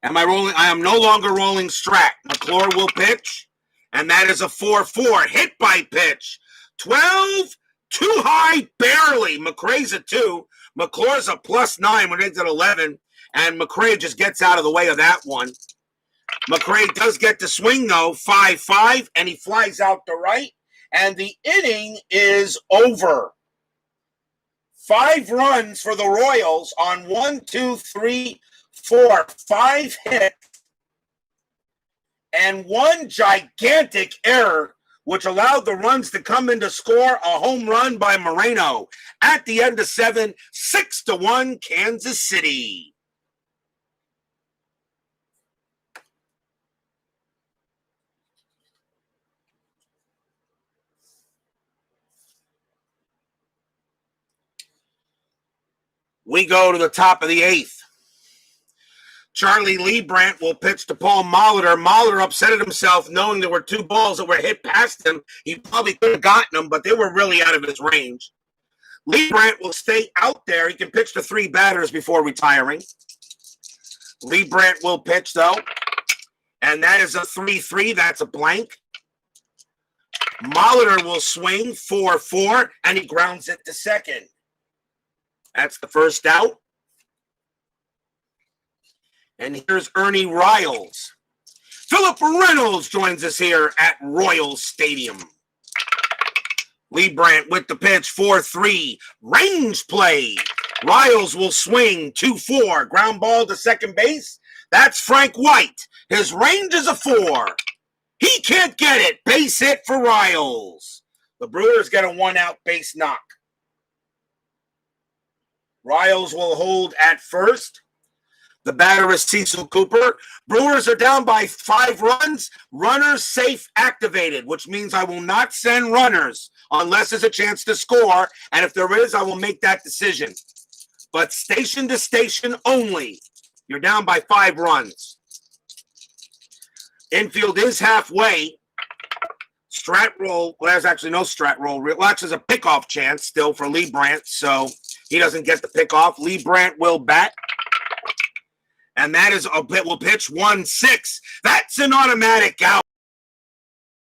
Am I rolling? I am no longer rolling Strat. McClure will pitch, and that is a 4-4 hit by pitch. 12, too high, barely. McRae's a 2. McClure's a +9 when it's at 11, and McRae just gets out of the way of that one. McRae does get to swing, though, 5-5, and he flies out to right. And the inning is over. 5 runs for the Royals on 1, 2, 3, 4, 5 hits. And 1 gigantic error, which allowed the runs to come in to score a home run by Moreno. At the end of 7, 6-1 Kansas City. We go to the top of the 8th. Charlie Leibrandt will pitch to Paul Molitor. Molitor upset himself knowing there were 2 balls that were hit past him. He probably could have gotten them, but they were really out of his range. Leibrandt will stay out there. He can pitch to 3 batters before retiring. Leibrandt will pitch, though, and that is a 3-3. That's a blank. Molitor will swing 4-4, and he grounds it to second. That's the first out. And here's Ernie Riles. Philip Reynolds joins us here at Royal Stadium. Leibrandt with the pitch, 4-3. Range play. Riles will swing, 2-4. Ground ball to second base. That's Frank White. His range is a 4. He can't get it. Base hit for Riles. The Brewers get a 1-out base knock. Riles will hold at first. The batter is Cecil Cooper. Brewers are down by 5 runs. Runners safe activated, which means I will not send runners unless there's a chance to score. And if there is, I will make that decision. But station to station only. You're down by 5 runs. Infield is halfway. Strat roll. Well, there's actually no strat roll. Well, actually, there's a pickoff chance still for Leibrandt, so he doesn't get the pickoff. Leibrandt will bat. And that is a bit. Will pitch 1-6. That's an automatic out.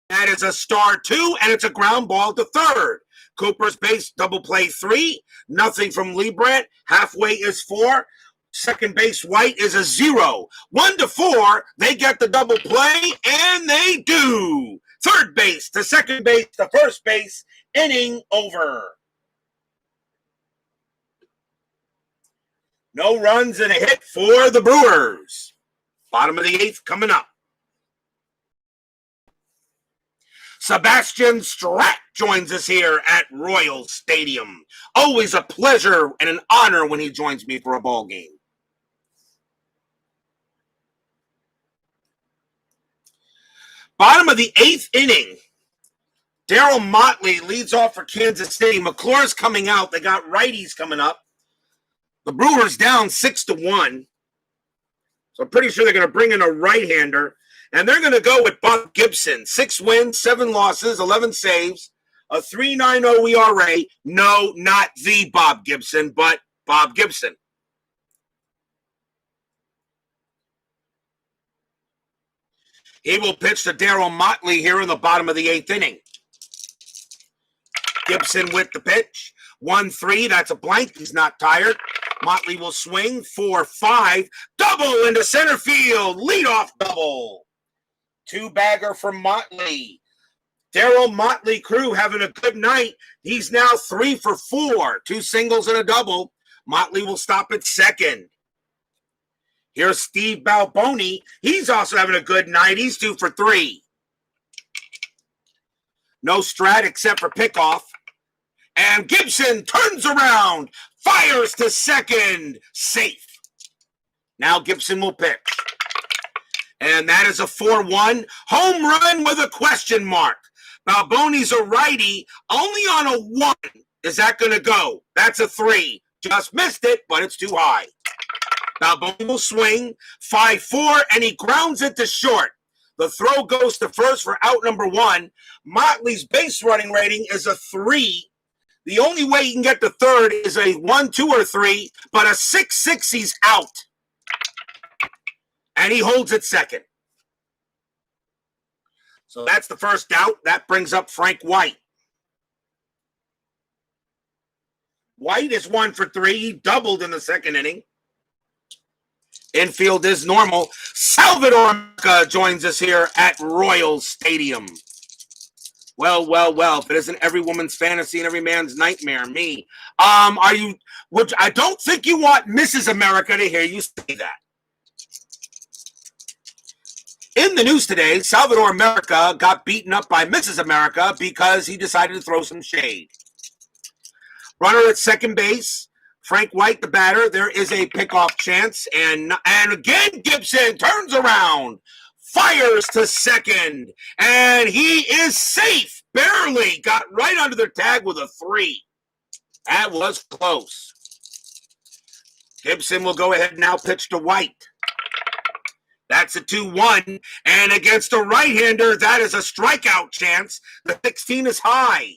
That is a star 2, and it's a ground ball to third. Cooper's base double play 3. Nothing from Leibrandt. Halfway is 4. Second base White is a 0. 1-4. They get the double play, and they do. Third base to second base to first base. Inning over. No runs and a hit for the Brewers. Bottom of the 8th coming up. Sebastian Strat joins us here at Royal Stadium. Always a pleasure and an honor when he joins me for a ball game. Bottom of the 8th inning. Darryl Motley leads off for Kansas City. McClure's coming out. They got righties coming up. The Brewers down 6-1. So I'm pretty sure they're going to bring in a right-hander. And they're going to go with Bob Gibson. 6 wins, 7 losses, 11 saves, a 3.90 ERA. No, not the Bob Gibson, but Bob Gibson. He will pitch to Darryl Motley here in the bottom of the 8th inning. Gibson with the pitch. 1-3, that's a blank. He's not tired. Motley will swing. 4-5. Double into center field. Leadoff double. 2-bagger for Motley. Darryl Motley crew having a good night. He's now 3 for 4. 2 singles and a double. Motley will stop at second. Here's Steve Balboni. He's also having a good night. He's 2 for 3. No Strat except for pickoff. And Gibson turns around, fires to second, safe. Now Gibson will pitch. And that is a 4-1 home run with a question mark. Balboni's a righty, only on a 1. Is that going to go? That's a 3. Just missed it, but it's too high. Balboni will swing, 5-4, and he grounds it to short. The throw goes to first for out number 1. Motley's base running rating is a 3. The only way he can get to third is a 1, 2, or 3, but a 6, 6, he's out. And he holds it second. So that's the first out. That brings up Frank White. White is 1 for 3. He doubled in the second inning. Infield is normal. Salvador joins us here at Royal Stadium. Well. If it isn't every woman's fantasy and every man's nightmare, me. I don't think you want Mrs. America to hear you say that. In the news today, Salvador America got beaten up by Mrs. America because he decided to throw some shade. Runner at second base, Frank White, the batter. There is a pickoff chance, and again Gibson turns around, fires to second, and he is safe. Barely got right under the tag with a 3. That was close. Gibson will go ahead and now pitch to White. That's a 2-1, and against a right-hander, that is a strikeout chance. The 16 is high.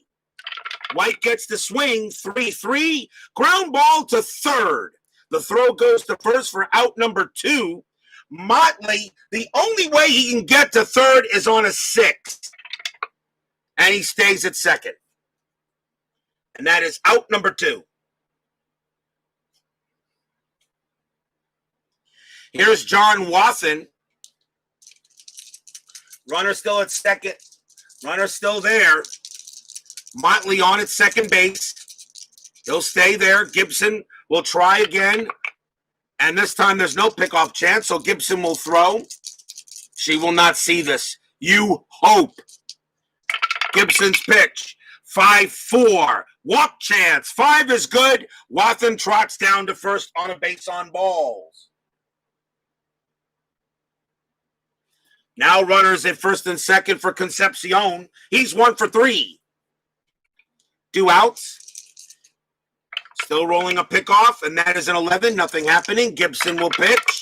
White gets the swing, 3-3, ground ball to third. The throw goes to first for out number 2. Motley, the only way he can get to third is on a 6, and he stays at second. And that is out number 2. Here's John Watson. Runner still at second. Runner still there. Motley on at second base. He'll stay there. Gibson will try again. And this time there's no pickoff chance, so Gibson will throw. She will not see this. You hope. Gibson's pitch. 5-4. Walk chance. 5 is good. Watson trots down to first on a base on balls. Now runners at first and second for Concepcion. He's 1 for 3. 2 outs. Still rolling a pickoff, and that is an 11. Nothing happening. Gibson will pitch.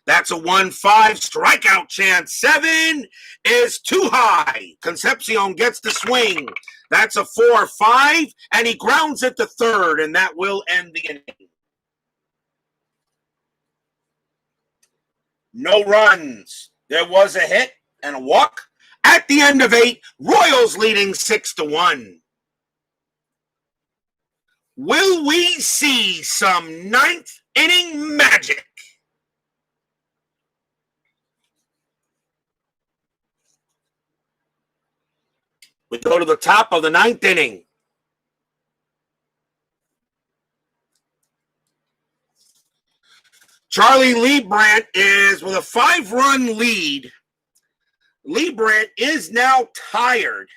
That's a 1-5. Strikeout chance. 7 is too high. Concepcion gets the swing. That's a 4-5, and he grounds it to third, and that will end the inning. No runs. There was a hit and a walk. At the end of 8, Royals leading 6-1. Will we see some ninth inning magic? We go to the top of the 9th inning. Charlie Leibrandt is with a 5-run lead. Leibrandt is now tired.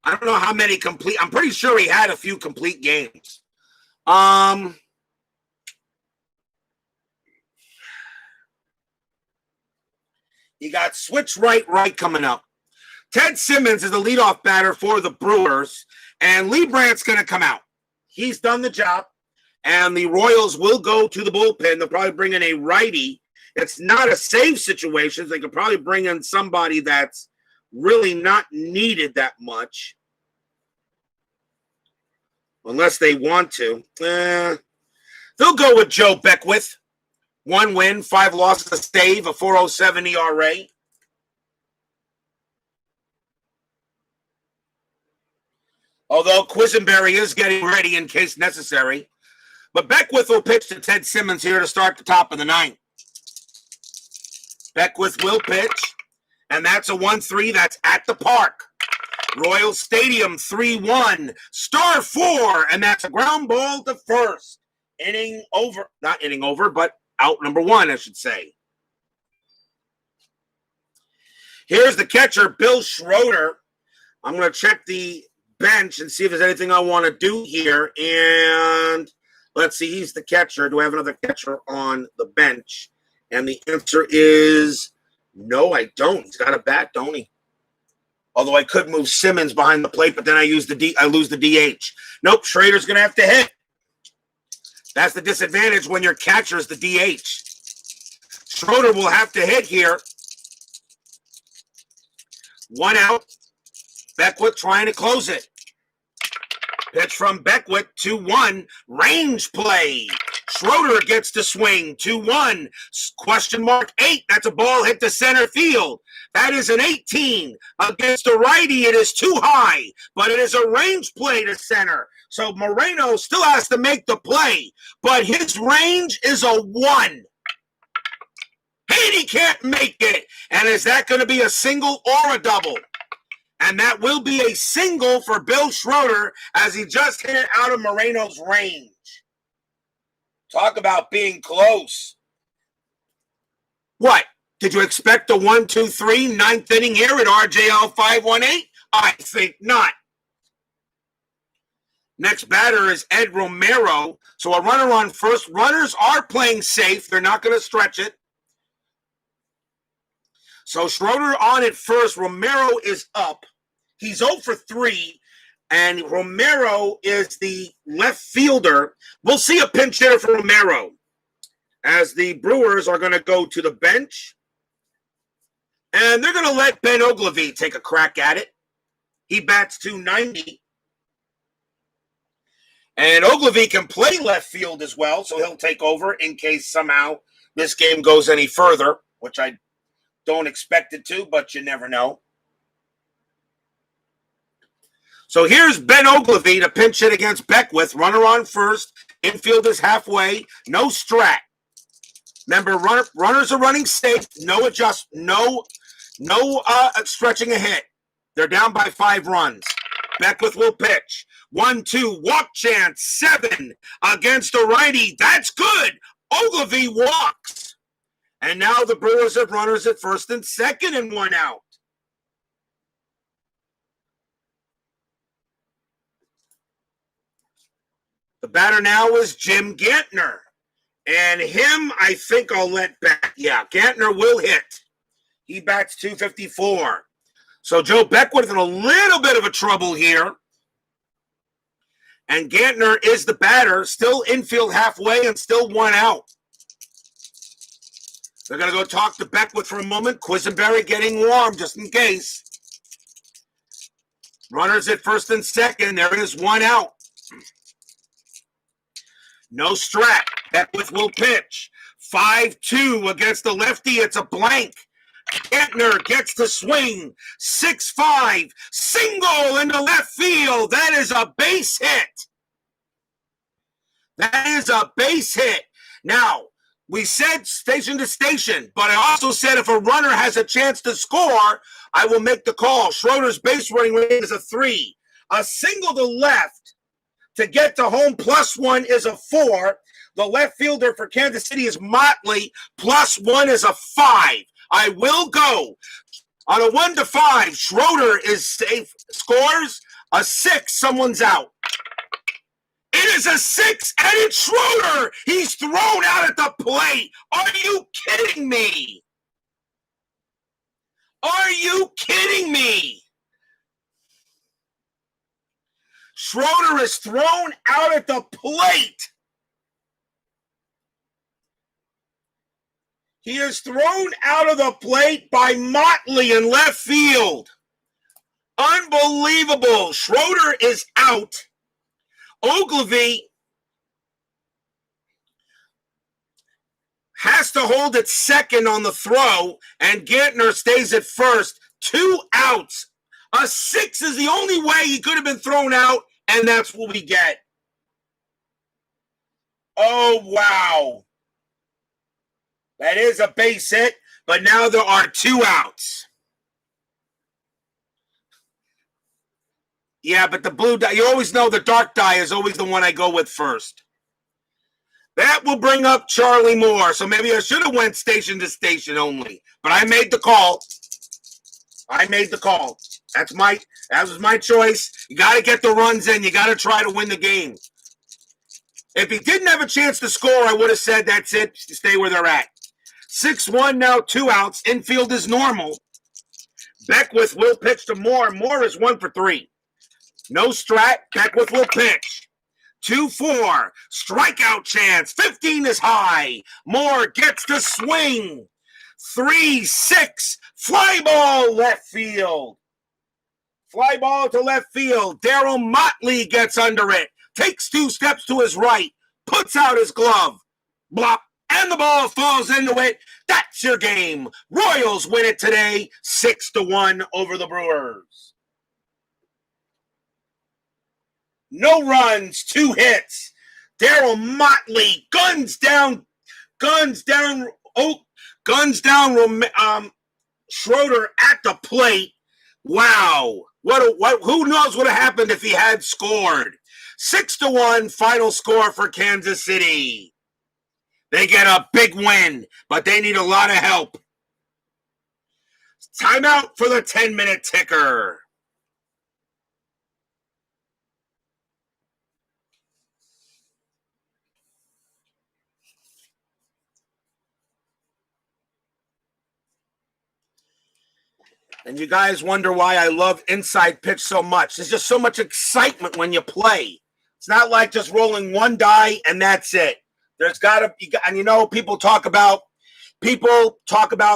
I don't know how many complete. I'm pretty sure he had a few complete games. You got switch right coming up. Ted Simmons is the leadoff batter for the Brewers, and Leibrandt's going to come out. He's done the job, and the Royals will go to the bullpen. They'll probably bring in a righty. It's not a save situation. They could probably bring in somebody that's really not needed that much. Unless they want to. They'll go with Joe Beckwith. 1 win, 5 losses, a save, a 4.07 ERA. Although Quisenberry is getting ready in case necessary. But Beckwith will pitch to Ted Simmons here to start the top of the 9th. Beckwith will pitch, and that's a 1-3. That's at the park. Royal Stadium, 3-1. Star 4, and that's a ground ball to first. Inning over. Not inning over, but out number 1, I should say. Here's the catcher, Bill Schroeder. I'm going to check the bench and see if there's anything I want to do here. And let's see, he's the catcher. Do I have another catcher on the bench? And the answer is no, I don't. He's got a bat, don't he? Although I could move Simmons behind the plate, but then I lose the DH. Nope, Schrader's going to have to hit. That's the disadvantage when your catcher is the DH. Schroeder will have to hit here. 1 out. Beckwith trying to close it. Pitch from Beckwith, 2-1. Range play. Schroeder gets to swing, 2-1. Question mark 8. That's a ball hit to center field. That is an 18. Against a righty, it is too high, but it is a range play to center. So Moreno still has to make the play, but his range is a 1. Haney can't make it. And is that going to be a single or a double? And that will be a single for Bill Schroeder as he just hit it out of Moreno's range. Talk about being close. What? Did you expect a 1-2-3 ninth inning here at RJL 518? I think not. Next batter is Ed Romero. So a runner on first. Runners are playing safe. They're not going to stretch it. So Schroeder on at first. Romero is up. He's 0 for 3, and Romero is the left fielder. We'll see a pinch hitter for Romero as the Brewers are going to go to the bench, and they're going to let Ben Ogilvie take a crack at it. He bats .290, and Ogilvie can play left field as well, so he'll take over in case somehow this game goes any further, which I don't expect it to, but you never know. So here's Ben Ogilvie to pinch hit against Beckwith. Runner on first. Infield is halfway. No strat. Remember, runners are running safe. No stretching a hit. They're down by 5 runs. Beckwith will pitch. 1-2. Walk chance. 7 against a righty. That's good. Ogilvie walks. And now the Brewers have runners at first and second and 1 out. The batter now is Jim Gantner. And him, I think I'll let bat. Yeah, Gantner will hit. He bats .254. So Joe Beckwith in a little bit of a trouble here. And Gantner is the batter, still infield halfway and still 1 out. They're going to go talk to Beckwith for a moment. Quisenberry getting warm just in case. Runners at first and second. There is 1 out. No strat. Beckwith will pitch. 5-2 against the lefty. It's a blank. Gantner gets to swing. 6-5. Single into left field. That is a base hit. That is a base hit. Now, we said station to station, but I also said if a runner has a chance to score, I will make the call. Schroeder's base running rate is a 3. A single to left to get to home +1 is a 4. The left fielder for Kansas City is Motley. +1 is a 5. I will go on a 1 to 5. Schroeder is safe. Scores a 6. Someone's out. It is a 6, and it's Schroeder. He's thrown out at the plate. Are you kidding me? Are you kidding me? Schroeder is thrown out at the plate. He is thrown out of the plate by Motley in left field. Unbelievable. Schroeder is out. Ogilvie has to hold at second on the throw, and Gantner stays at first. 2 outs. A 6 is the only way he could have been thrown out, and that's what we get. Oh, wow. That is a base hit, but now there are 2 outs. Yeah, but the blue die, you always know the dark die is always the one I go with first. That will bring up Charlie Moore, so maybe I should have went station to station only, but I made the call. I made the call. That was my choice. You got to get the runs in. You got to try to win the game. If he didn't have a chance to score, I would have said that's it. Stay where they're at. 6-1 now, 2 outs. Infield is normal. Beckwith will pitch to Moore. Moore is 1 for 3. No strat. Beckwith will pitch. 2-4. Strikeout chance. 15 is high. Moore gets to swing. 3-6. Fly ball left field. Fly ball to left field. Darryl Motley gets under it. Takes 2 steps to his right. Puts out his glove. Blop. And the ball falls into it. That's your game. Royals win it today, 6-1 over the Brewers. No runs, 2 hits. Darryl Motley guns down Schroeder at the plate. Wow. Who knows what would have happened if he had scored? 6-1 final score for Kansas City. They get a big win, but they need a lot of help. Timeout for the 10-minute ticker. And you guys wonder why I love Inside Pitch so much. There's just so much excitement when you play. It's not like just rolling one die and that's it. There's got to be, and you know, people talk about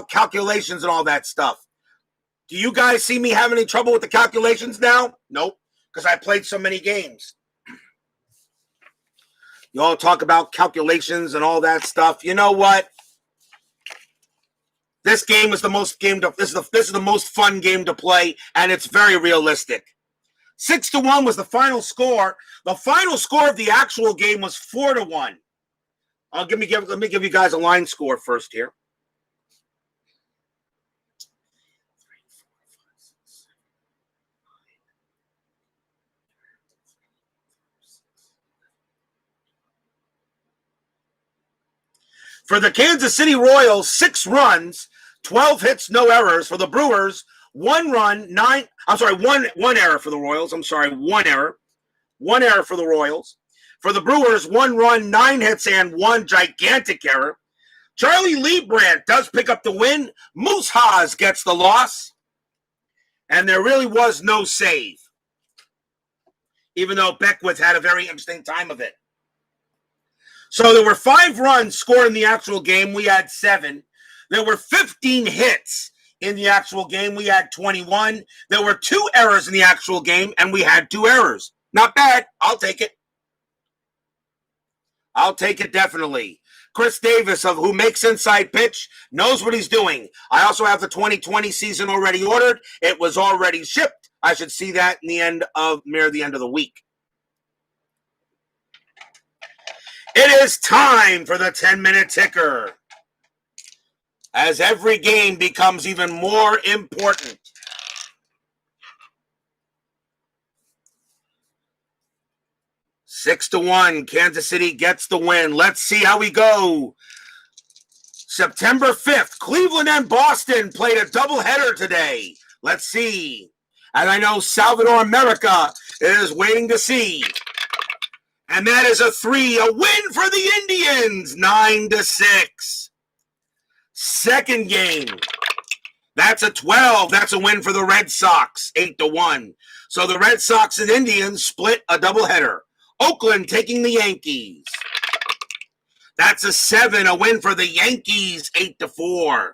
calculations and all that stuff. Do you guys see me having any trouble with the calculations now? Nope, because I played so many games. You all talk about calculations and all that stuff. You know what? This game is the most this is the most fun game to play, and it's very realistic. 6-1 was the final score. The final score of the actual game was 4-1. Let me give you guys a line score first here. For the Kansas City Royals, 6 runs, 12 hits, no errors. For the Brewers, 1 run, 9. One error for the Royals. One error. 1 error for the Royals. For the Brewers, 1 run, 9 hits, and 1 gigantic error. Charlie Leibrandt does pick up the win. Moose Haas gets the loss. And there really was no save, even though Beckwith had a very interesting time of it. So there were 5 runs scored in the actual game. We had 7. There were 15 hits in the actual game. We had 21. There were 2 errors in the actual game, and we had 2 errors. Not bad. I'll take it. I'll take it definitely. Chris Davis, who makes Inside Pitch, knows what he's doing. I also have the 2020 season already ordered. It was already shipped. I should see that near the end of the week. It is time for the 10-minute ticker, as every game becomes even more important. 6-1, Kansas City gets the win. Let's see how we go. September 5th, Cleveland and Boston played a doubleheader today. Let's see. And I know Salvador America is waiting to see. And that is a 3, a win for the Indians, 9-6. Second game, that's a 12. That's a win for the Red Sox, 8-1. So the Red Sox and Indians split a doubleheader. Oakland taking the Yankees. That's a 7, a win for the Yankees, 8-4.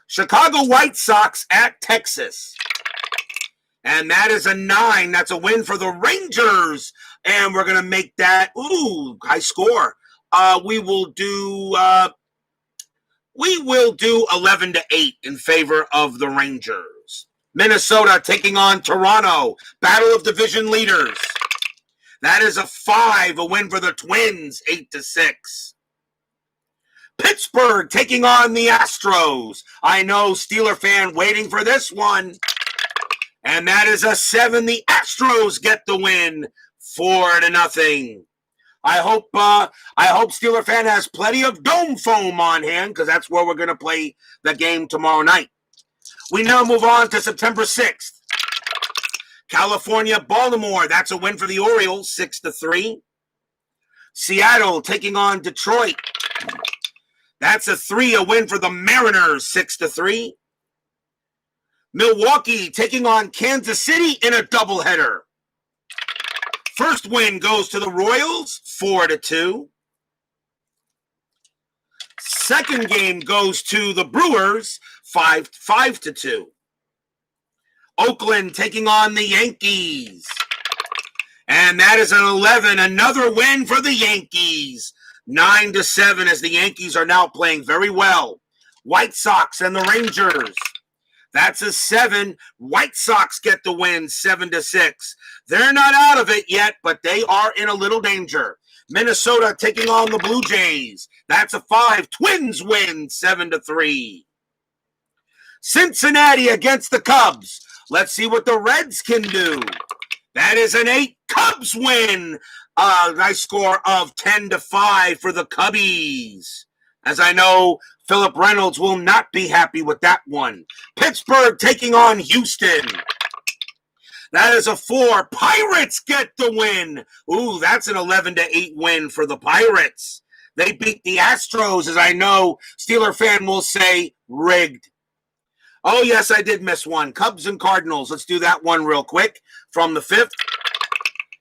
Chicago White Sox at Texas. And that is a 9. That's a win for the Rangers. And we're going to make that, high score. We will do 11-8 in favor of the Rangers. Minnesota taking on Toronto. Battle of division leaders. That is a 5, a win for the Twins, 8-6. Pittsburgh taking on the Astros. I know, Steeler fan waiting for this one. And that is a 7. The Astros get the win, 4-0. I hope Steeler fan has plenty of dome foam on hand, because that's where we're going to play the game tomorrow night. We now move on to September 6th. California, Baltimore. That's a win for the Orioles, 6-3. Seattle taking on Detroit. That's a 3, a win for the Mariners, 6-3. Milwaukee taking on Kansas City in a doubleheader. First win goes to the Royals, 4-2. Second game goes to the Brewers, 5-2. Oakland taking on the Yankees. And that is an 11. Another win for the Yankees. 9-7 as the Yankees are now playing very well. White Sox and the Rangers. That's a 7. White Sox get the win, 7-6. They're not out of it yet, but they are in a little danger. Minnesota taking on the Blue Jays. That's a 5. Twins win, 7-3. Cincinnati against the Cubs. Let's see what the Reds can do. That is an 8. Cubs win. Nice score of 10-5 for the Cubbies. As I know, Philip Reynolds will not be happy with that one. Pittsburgh taking on Houston. That is a 4. Pirates get the win. Ooh, that's an 11-8 win for the Pirates. They beat the Astros, as I know Steeler fan will say, rigged. Oh, yes, I did miss one. Cubs and Cardinals. Let's do that one real quick from the 5th.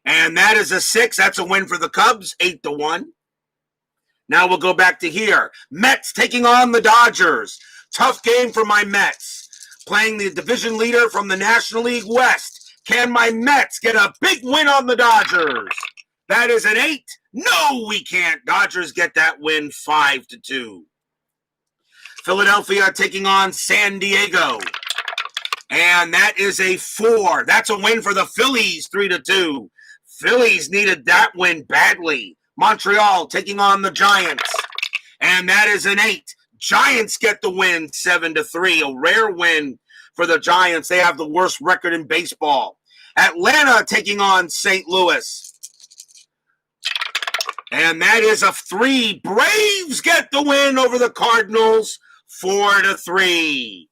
And that is a 6. That's a win for the Cubs, 8-1. Now we'll go back to here. Mets taking on the Dodgers. Tough game for my Mets. Playing the division leader from the National League West. Can my Mets get a big win on the Dodgers? That is an 8. No, we can't. Dodgers get that win, 5-2. Philadelphia taking on San Diego. And that is a 4. That's a win for the Phillies, 3-2. Phillies needed that win badly. Montreal taking on the Giants. And that is an 8. Giants get the win, 7-3. A rare win for the Giants. They have the worst record in baseball. Atlanta taking on St. Louis. And that is a 3. Braves get the win over the Cardinals, 4-3.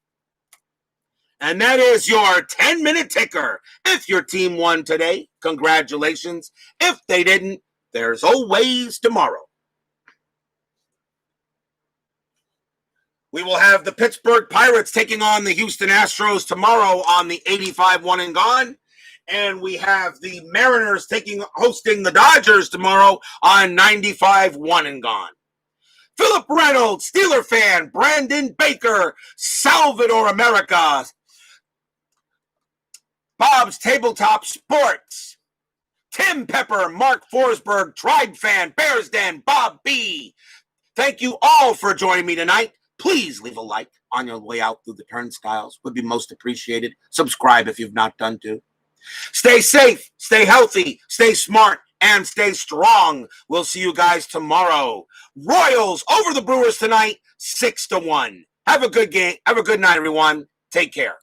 And that is your 10-minute ticker. If your team won today, congratulations. If they didn't, there's always tomorrow. We will have the Pittsburgh Pirates taking on the Houston Astros tomorrow on the 85 One and Gone. And we have the Mariners hosting the Dodgers tomorrow on 95 One and Gone. Philip Reynolds, Steeler fan, Brandon Baker, Salvador America, Bob's Tabletop Sports, Tim Pepper, Mark Forsberg, Tribe fan, Bears Den, Bob B. Thank you all for joining me tonight. Please leave a like on your way out through the turnstiles. Would be most appreciated. Subscribe if you've not done to. Stay safe, stay healthy, stay smart, and stay strong. We'll see you guys tomorrow. Royals over the Brewers tonight, 6-1. Have a good game. Have a good night, everyone. Take care.